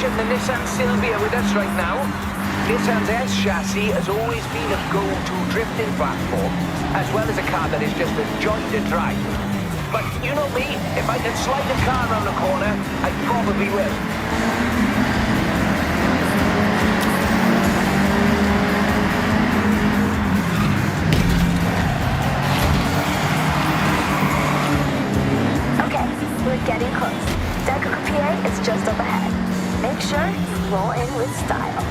S10: The Nissan Silvia with us right now. This S chassis has always been a go-to drifting platform, as well as a car that is just a joy to drive. But you know me, if I can slide a car around the corner, I probably will.
S13: Okay, we're getting close. Tikum is just up ahead. Make sure you roll in with style.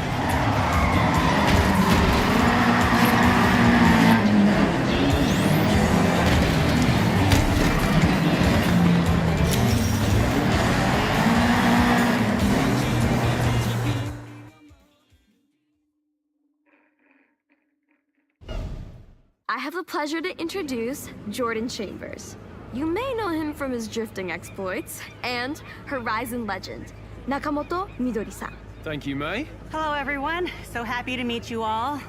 S13: I have the pleasure to introduce Jordan Chambers. You may know him from his drifting exploits and Horizon legend, Nakamoto Midori-san.
S3: Thank you, May.
S9: Hello, everyone. So happy to meet you all.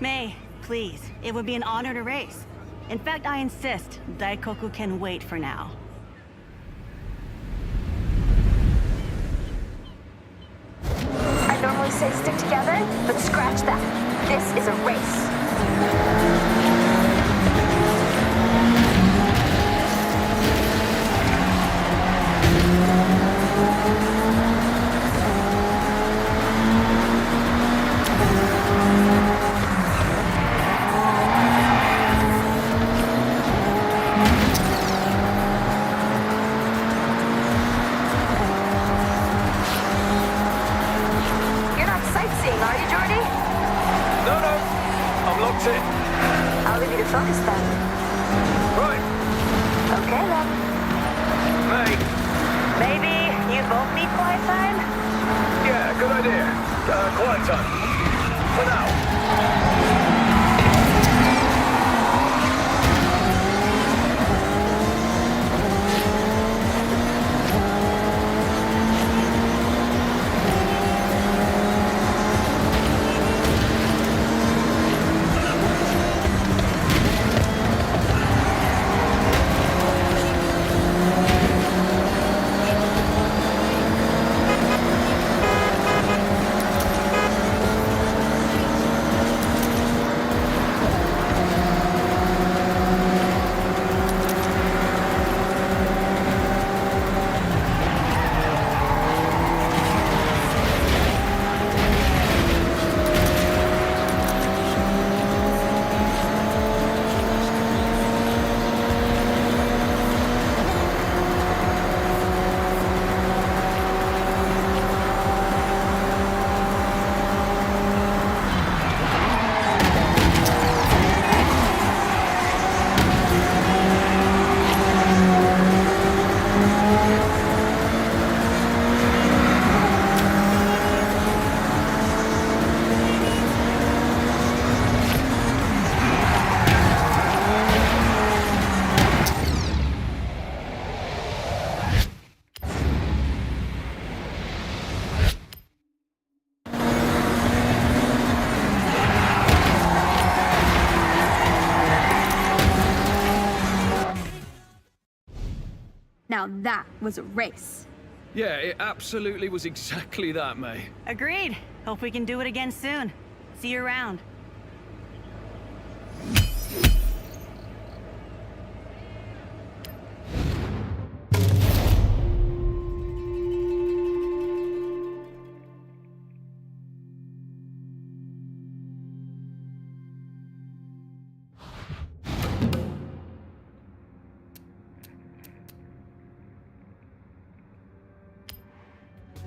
S9: May, please, it would be an honor to race. In fact, I insist Daikoku can wait for now.
S13: I normally say stick together, but scratch that. This is a race. You're not sightseeing, are you, Jordy?
S6: No, I'm locked in.
S13: I'll leave you to focus then.
S6: Right.
S13: Okay, then.
S6: May.
S1: Maybe you both need quiet time?
S6: Yeah, good idea. Quiet time. For now.
S13: Now that was a race.
S3: Yeah, it absolutely was exactly that, May.
S9: Agreed. Hope we can do it again soon. See you around.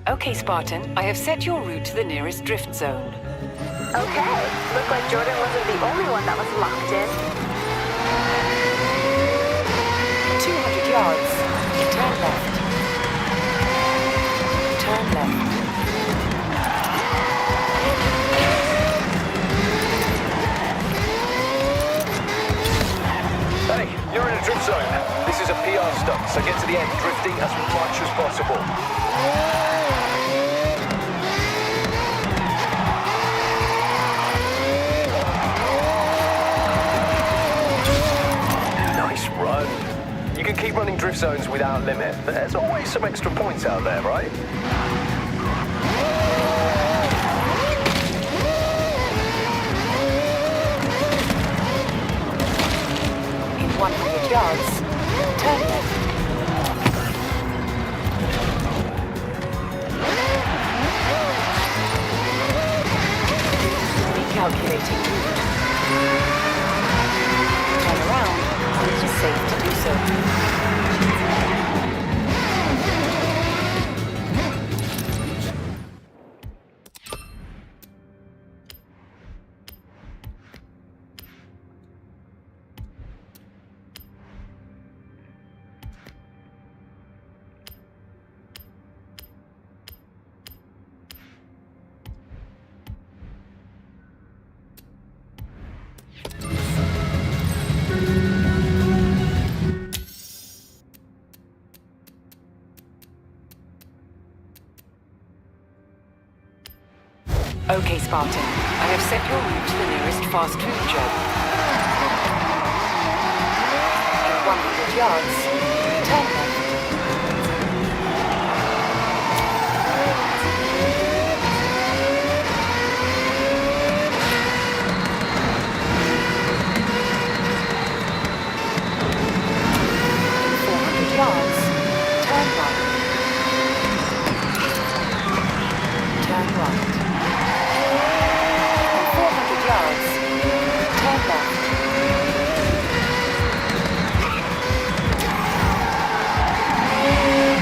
S11: Okay, Spartan, I have set your route to the nearest drift zone.
S13: Okay, looked like Jordan wasn't the only one that was locked in.
S11: 200 yards. Turn left. Turn left.
S6: Hey, you're in a drift zone. This is a PR stunt, so get to the end drifting as much as possible. Nice run. You can keep running drift zones without limit. There's always some extra points out there, right?
S11: operating route. Turn around when it is safe to do so. Okay, Spartan. I have set your route to the nearest fast food job. In 100 yards, turn left. In 400 yards, turn right. Turn right. 400 yards, turn left.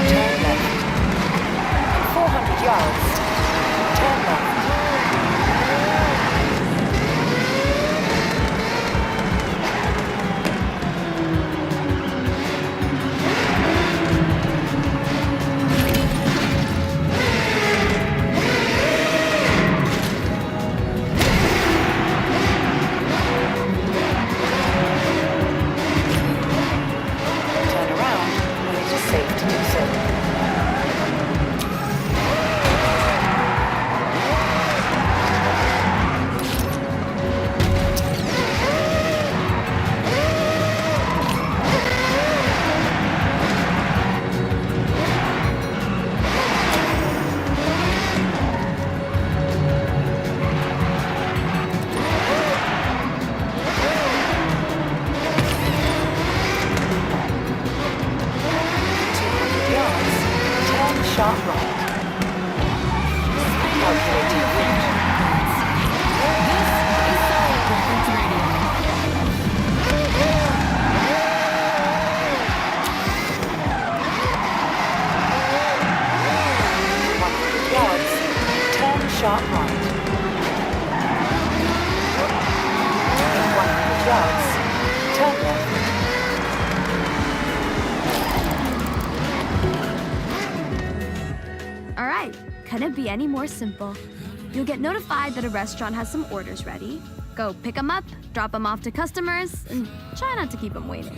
S11: Turn left. In 400 yards, turn left. Sharp right. Calculating route.
S4: This is Solid Reference Radio.
S11: 100 yards, turn sharp right. In 100 yards, turn left.
S13: Alright, couldn't be any more simple. You'll get notified that a restaurant has some orders ready. Go pick them up, drop them off to customers, and try not to keep them waiting.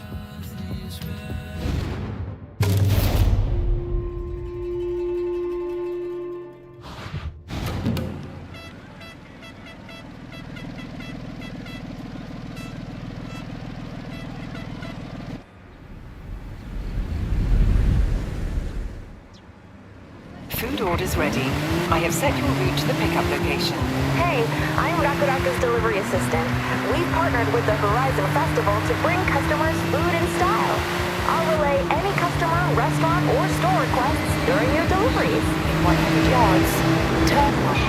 S11: Food orders ready. I have set your route to the pickup location.
S1: Hey, I'm Rakuraka's delivery assistant. We've partnered with the Horizon Festival to bring customers food in style. I'll relay any customer, restaurant, or store requests during your deliveries.
S11: In 100 yards, turn right.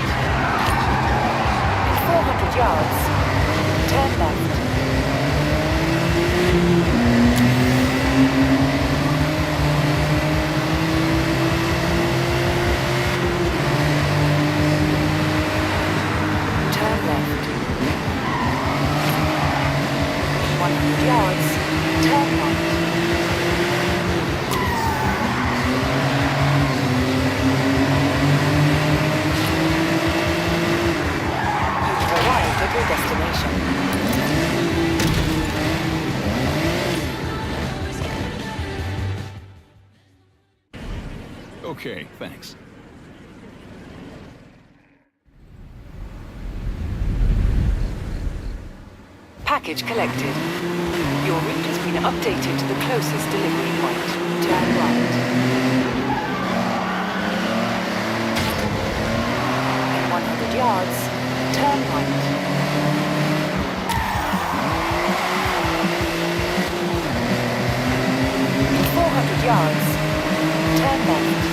S11: In 400 yards, turn left. Turn left. 100 yards, turn right. You have arrived at your destination.
S14: Okay, thanks.
S11: Package collected. Your route has been updated to the closest delivery point. Turn right. In 100 yards, turn right. In 400 yards, turn left.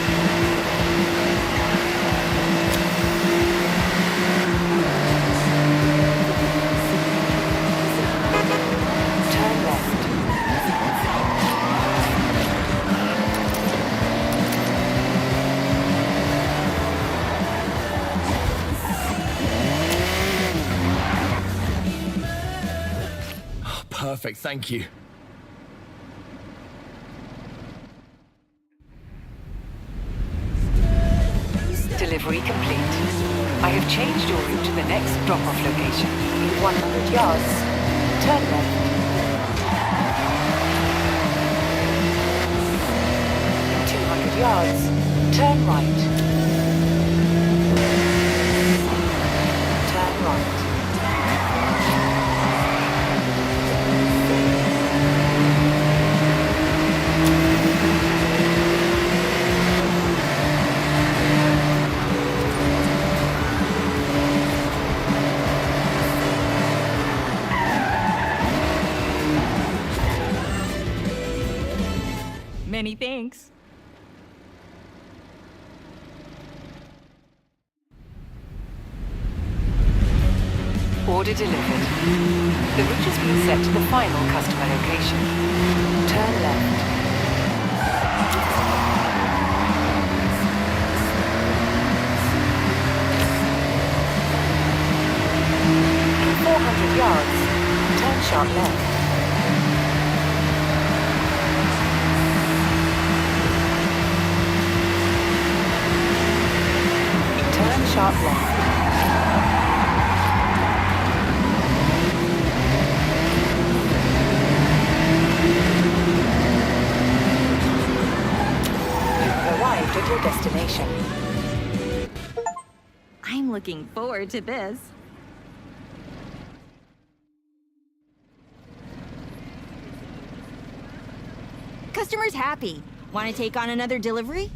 S14: perfect, thank you.
S11: Delivery complete. I have changed your route to the next drop-off location. In 100 yards, turn left. In 200 yards, turn right. Turn right.
S15: Many thanks.
S11: Order delivered. The route has been set to the final customer location. Turn left. In 400 yards, turn sharp left. Turn sharp left. You've arrived at your destination.
S15: I'm looking forward to this.
S16: Customer's happy. Want to take on another delivery?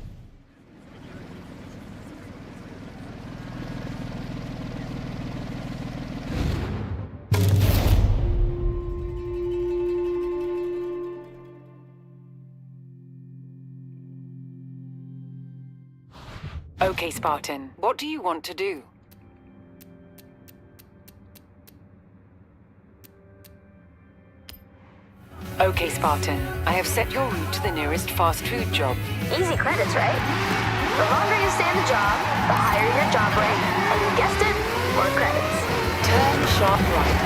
S11: Okay, Spartan, what do you want to do? Okay, Spartan, I have set your route to the nearest fast food job.
S13: Easy credits, right? The longer you stay in the job, the higher your job rank, and you guessed it, more credits.
S11: Turn sharp right.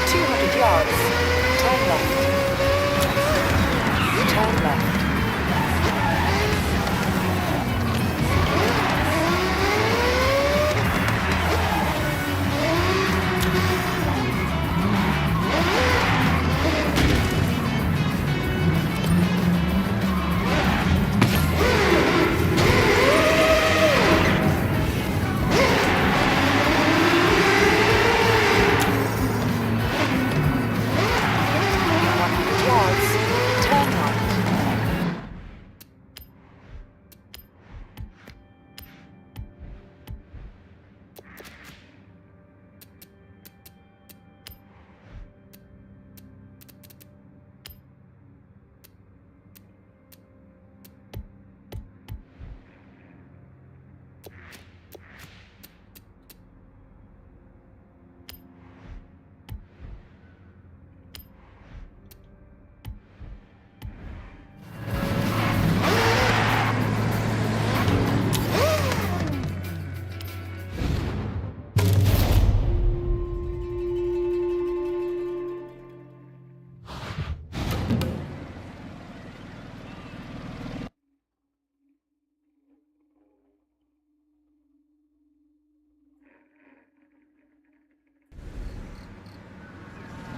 S11: 200 yards, turn left. Turn left.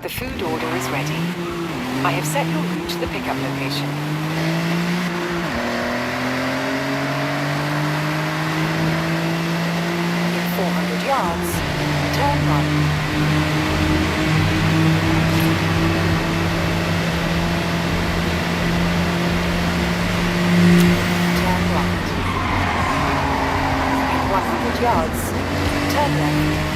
S11: The food order is ready. I have set your route to the pickup location. In 400 yards, turn right. Turn right. In 100 yards, turn left.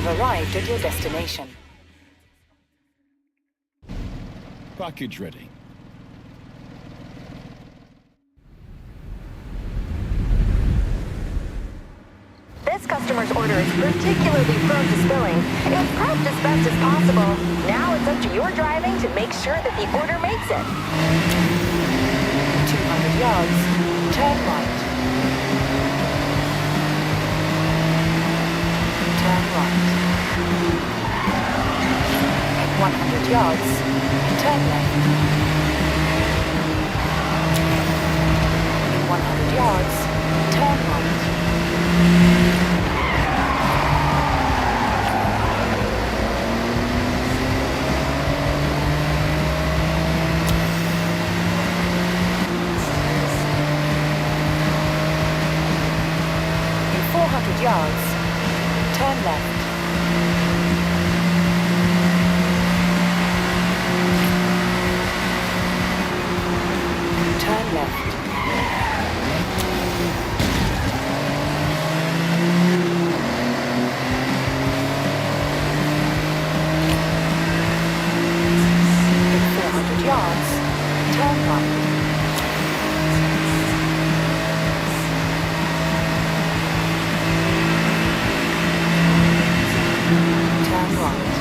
S11: Arrived at your destination.
S14: Package ready.
S1: customer's order is particularly prone to spilling, it was prepped as best as possible. Now it's up to your driving to make sure that the order makes it.
S11: 200 yards, turn right. Turn right. In 100 yards, turn left. In 100 yards, turn right. In 400 yards, turn left. Turn left. In 400 yards, turn right. Turn right.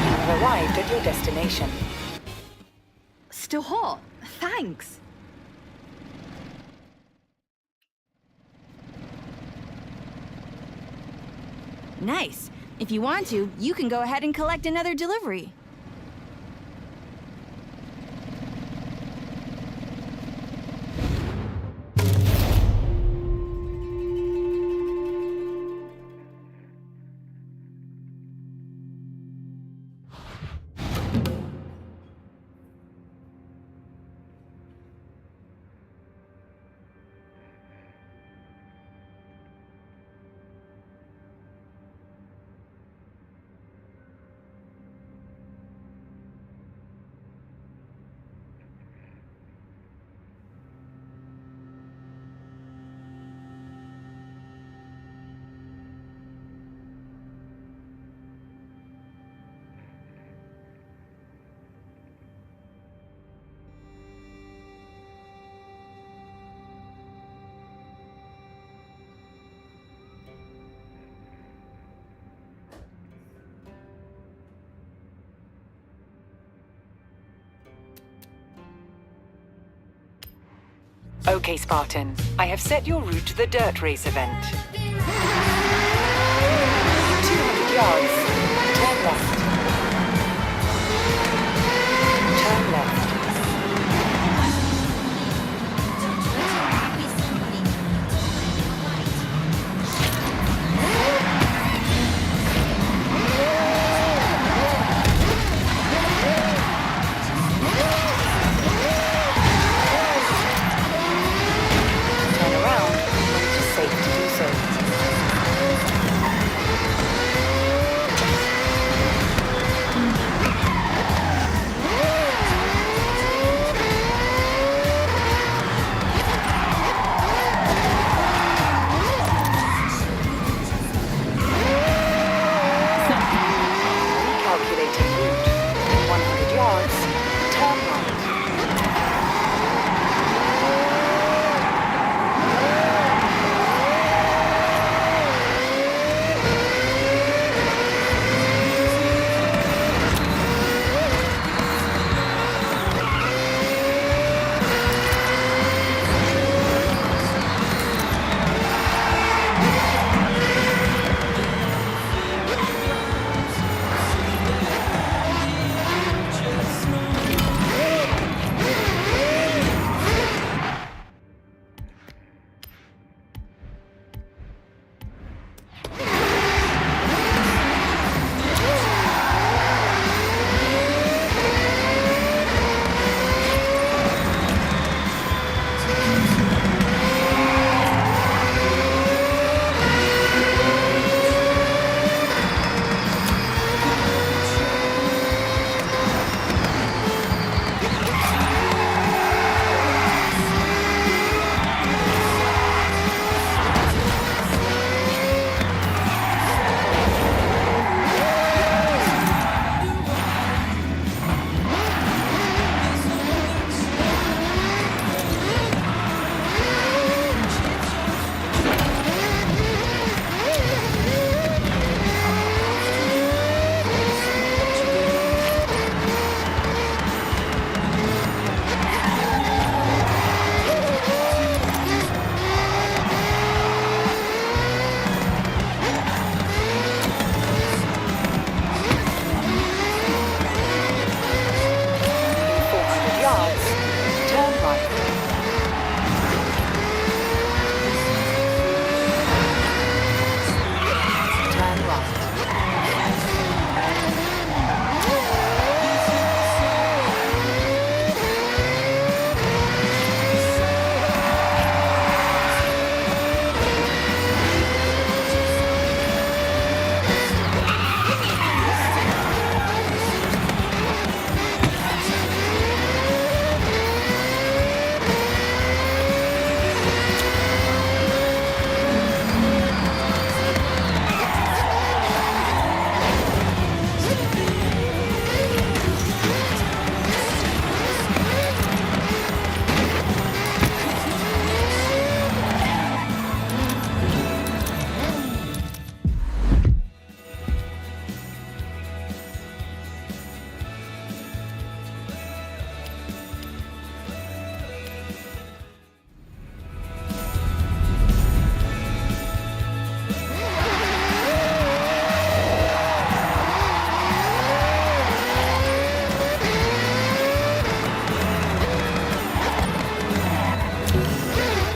S11: You have arrived at your destination.
S15: Still hot. Thanks.
S16: Nice. If you want to, you can go ahead and collect another delivery.
S11: Okay, Spartan. I have set your route to the dirt race event. 200 yards. Turn left. Turn left. Turn around when it is safe to do so.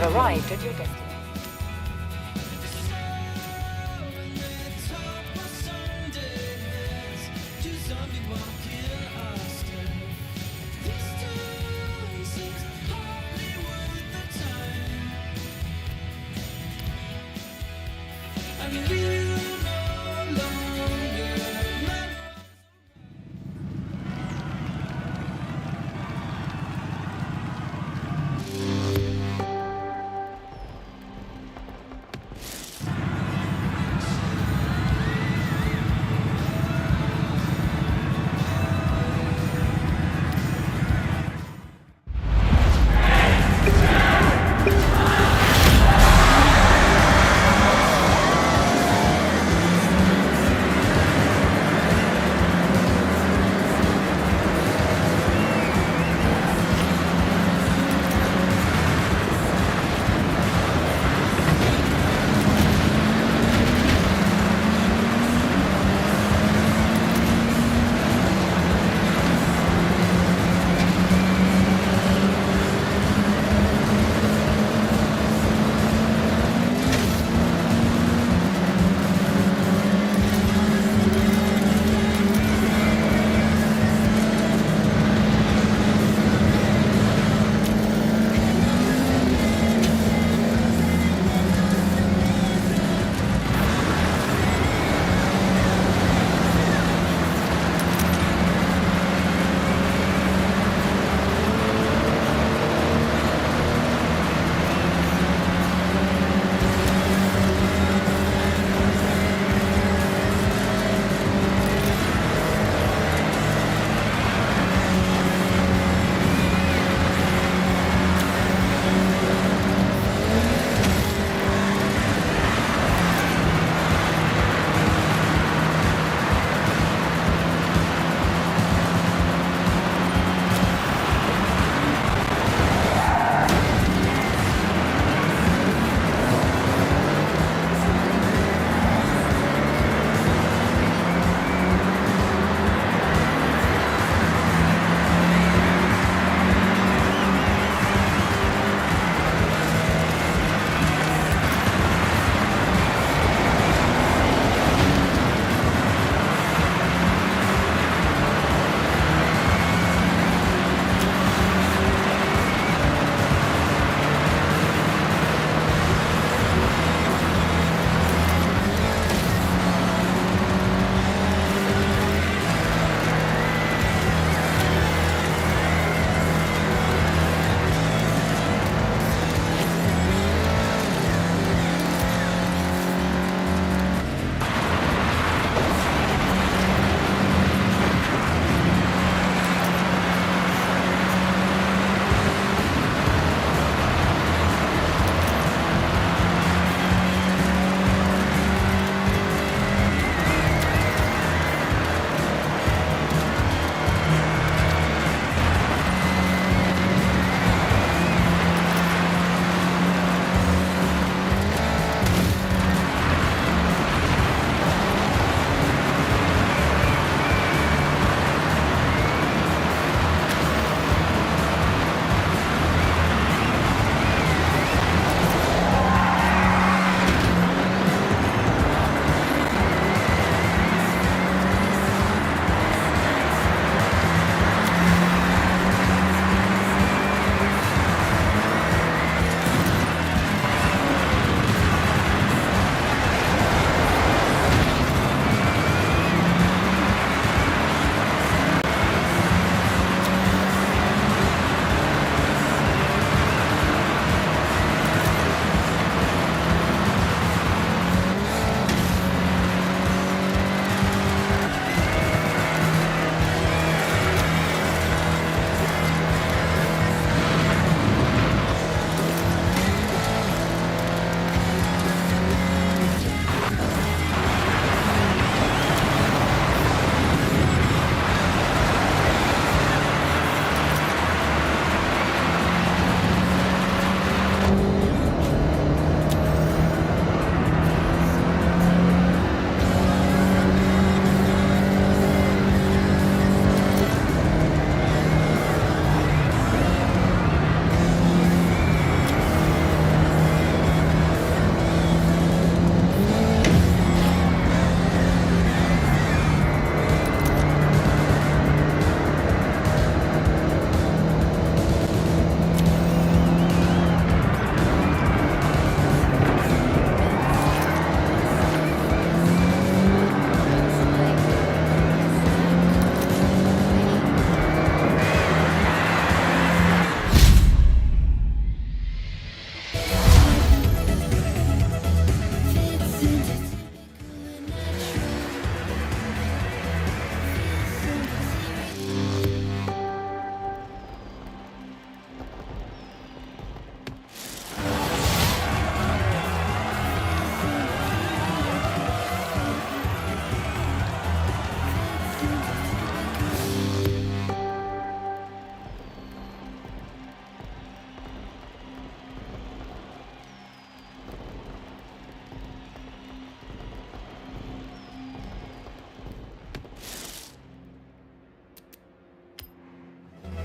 S11: arrived at your destination.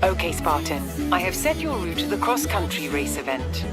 S11: Okay, Spartan. I have set your route to the cross-country race event.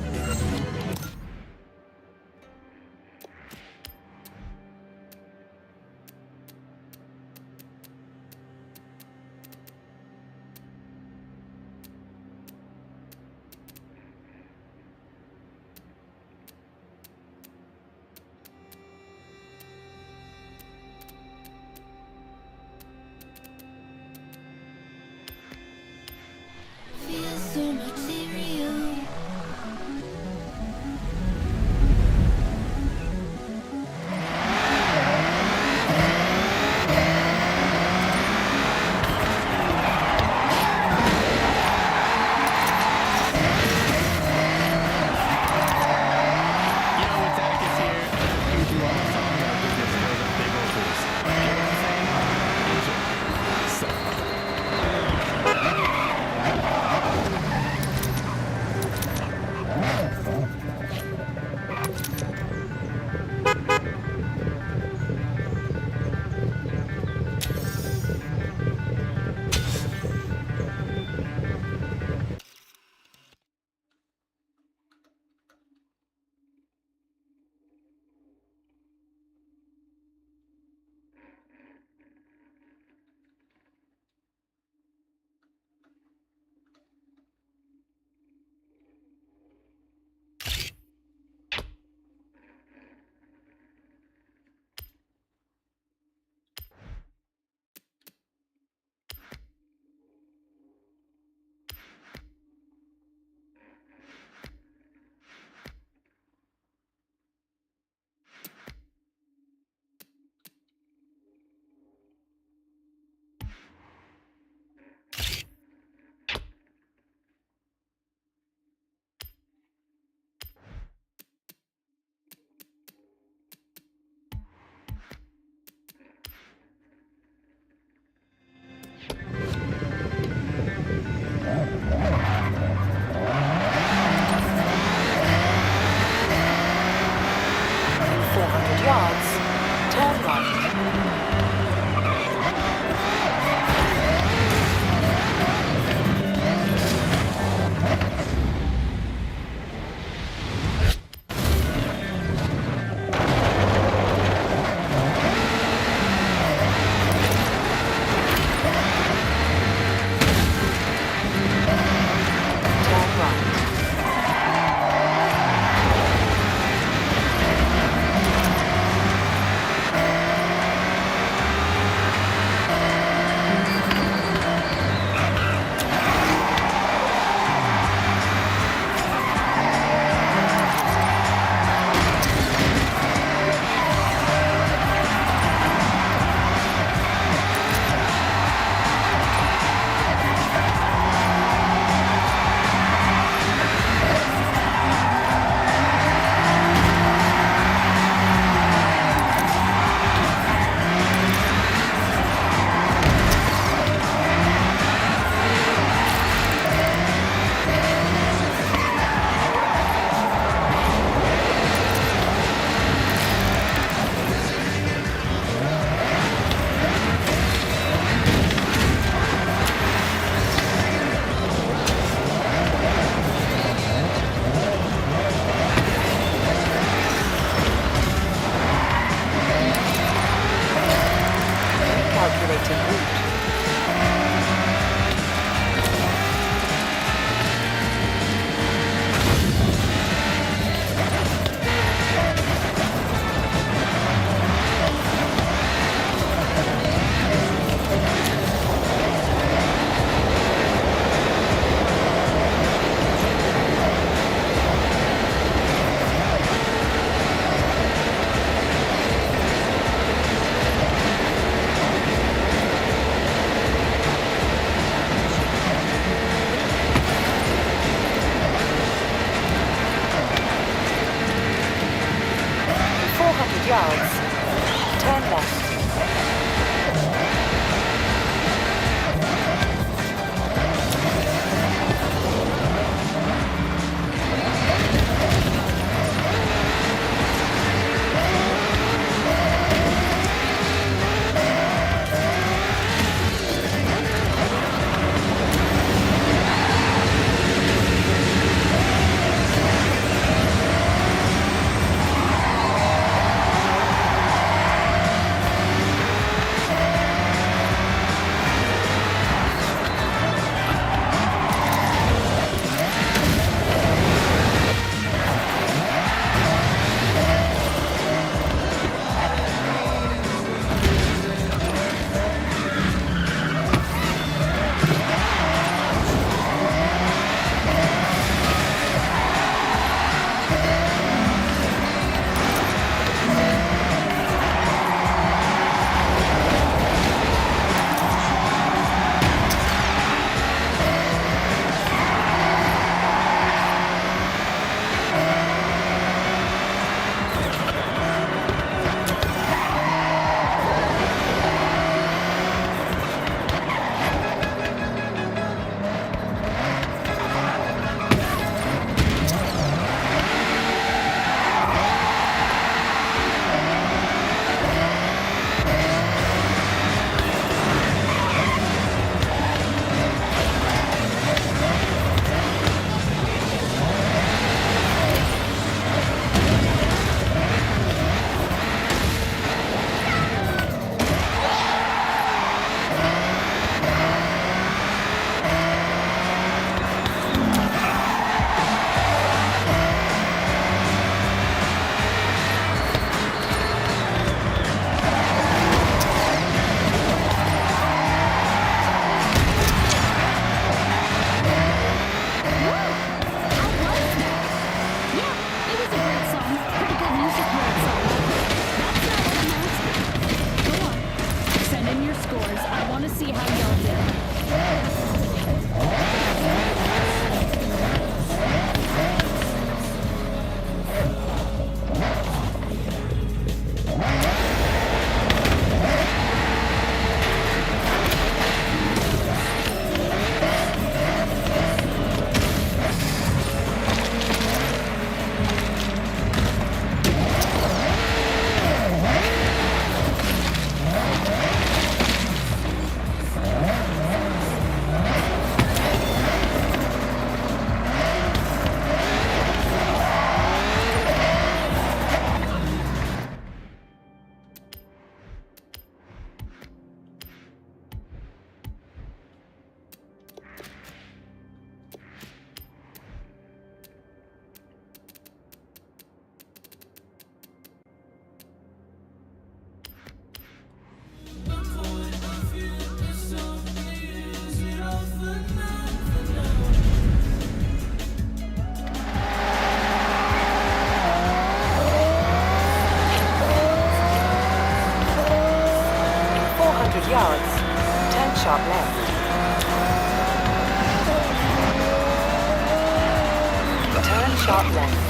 S11: left.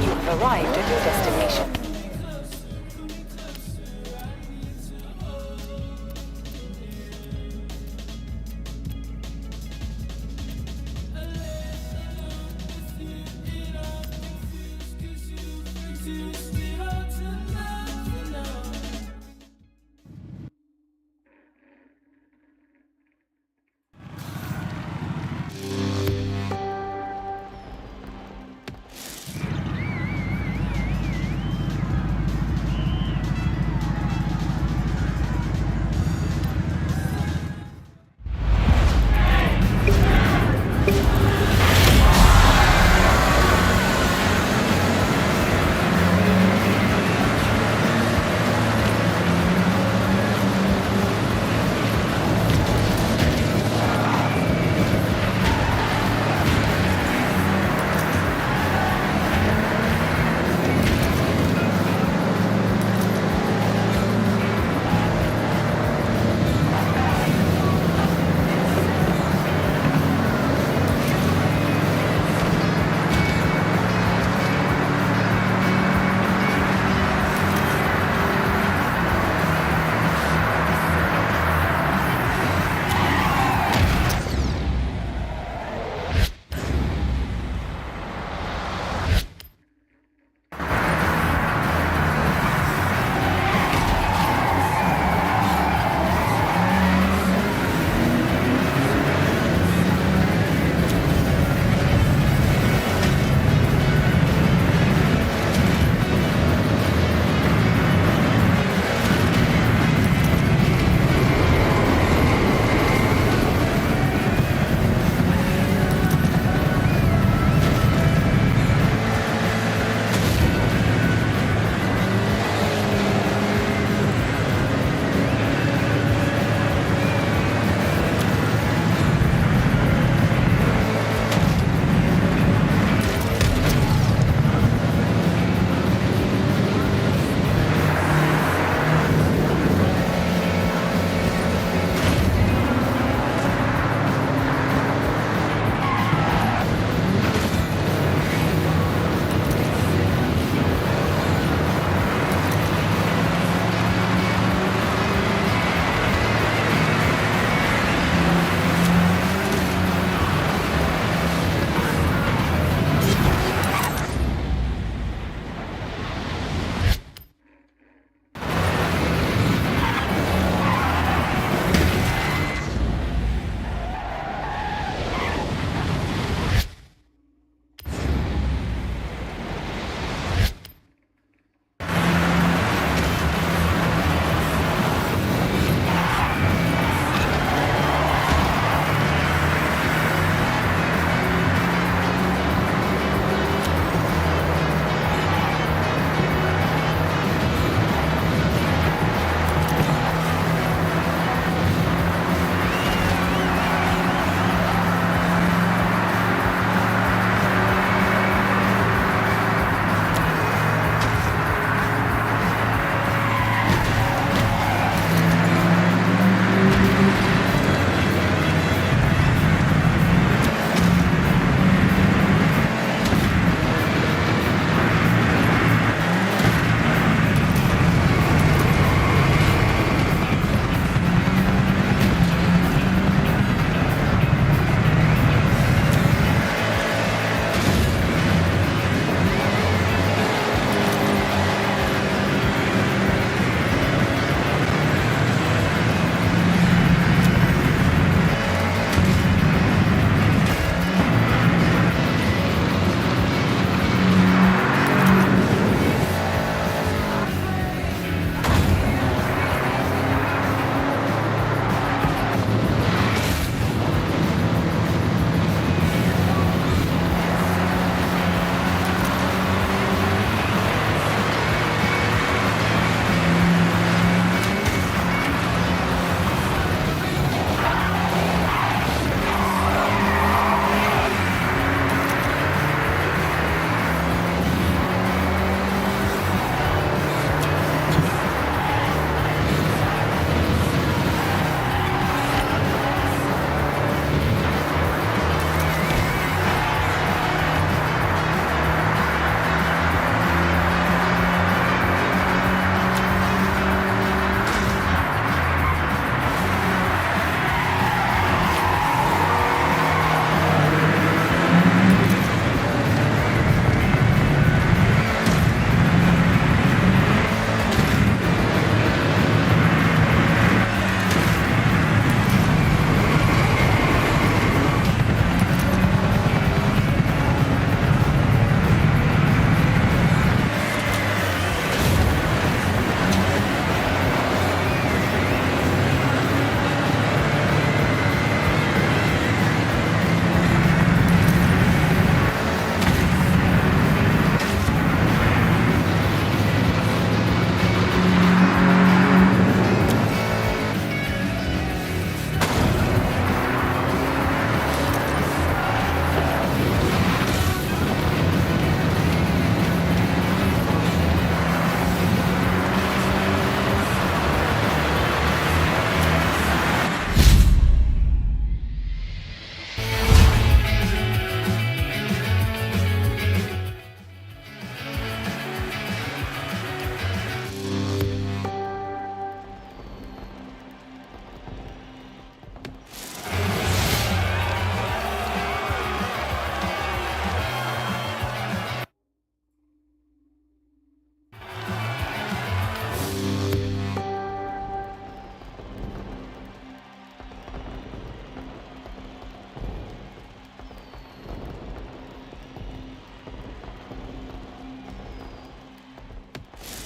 S11: You've arrived at your destination.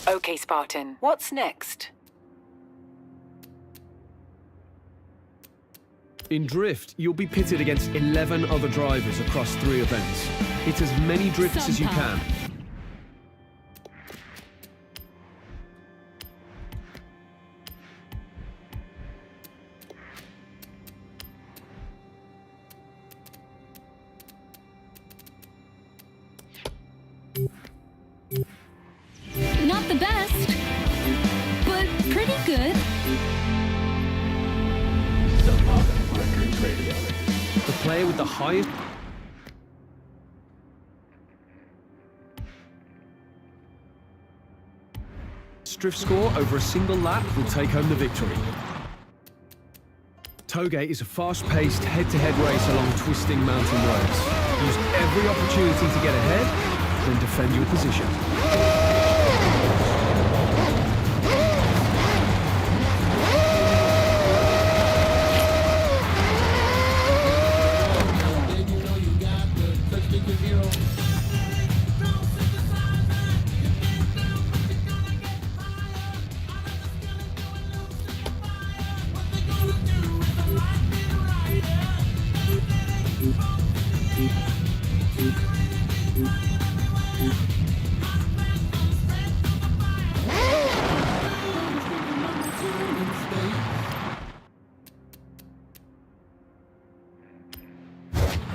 S11: Okay, Spartan. What's next?
S3: In Drift, you'll be pitted against 11 other drivers across 3 events. Hit as many drifts as you can.
S4: Not the best, but pretty good.
S3: The player with the highest drift score over a single lap will take home the victory. Toge is a fast-paced, head-to-head race along twisting mountain roads. Use every opportunity to get ahead, then defend your position.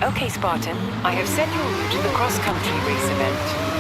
S11: Okay, Spartan. I have set your route to the cross-country race event.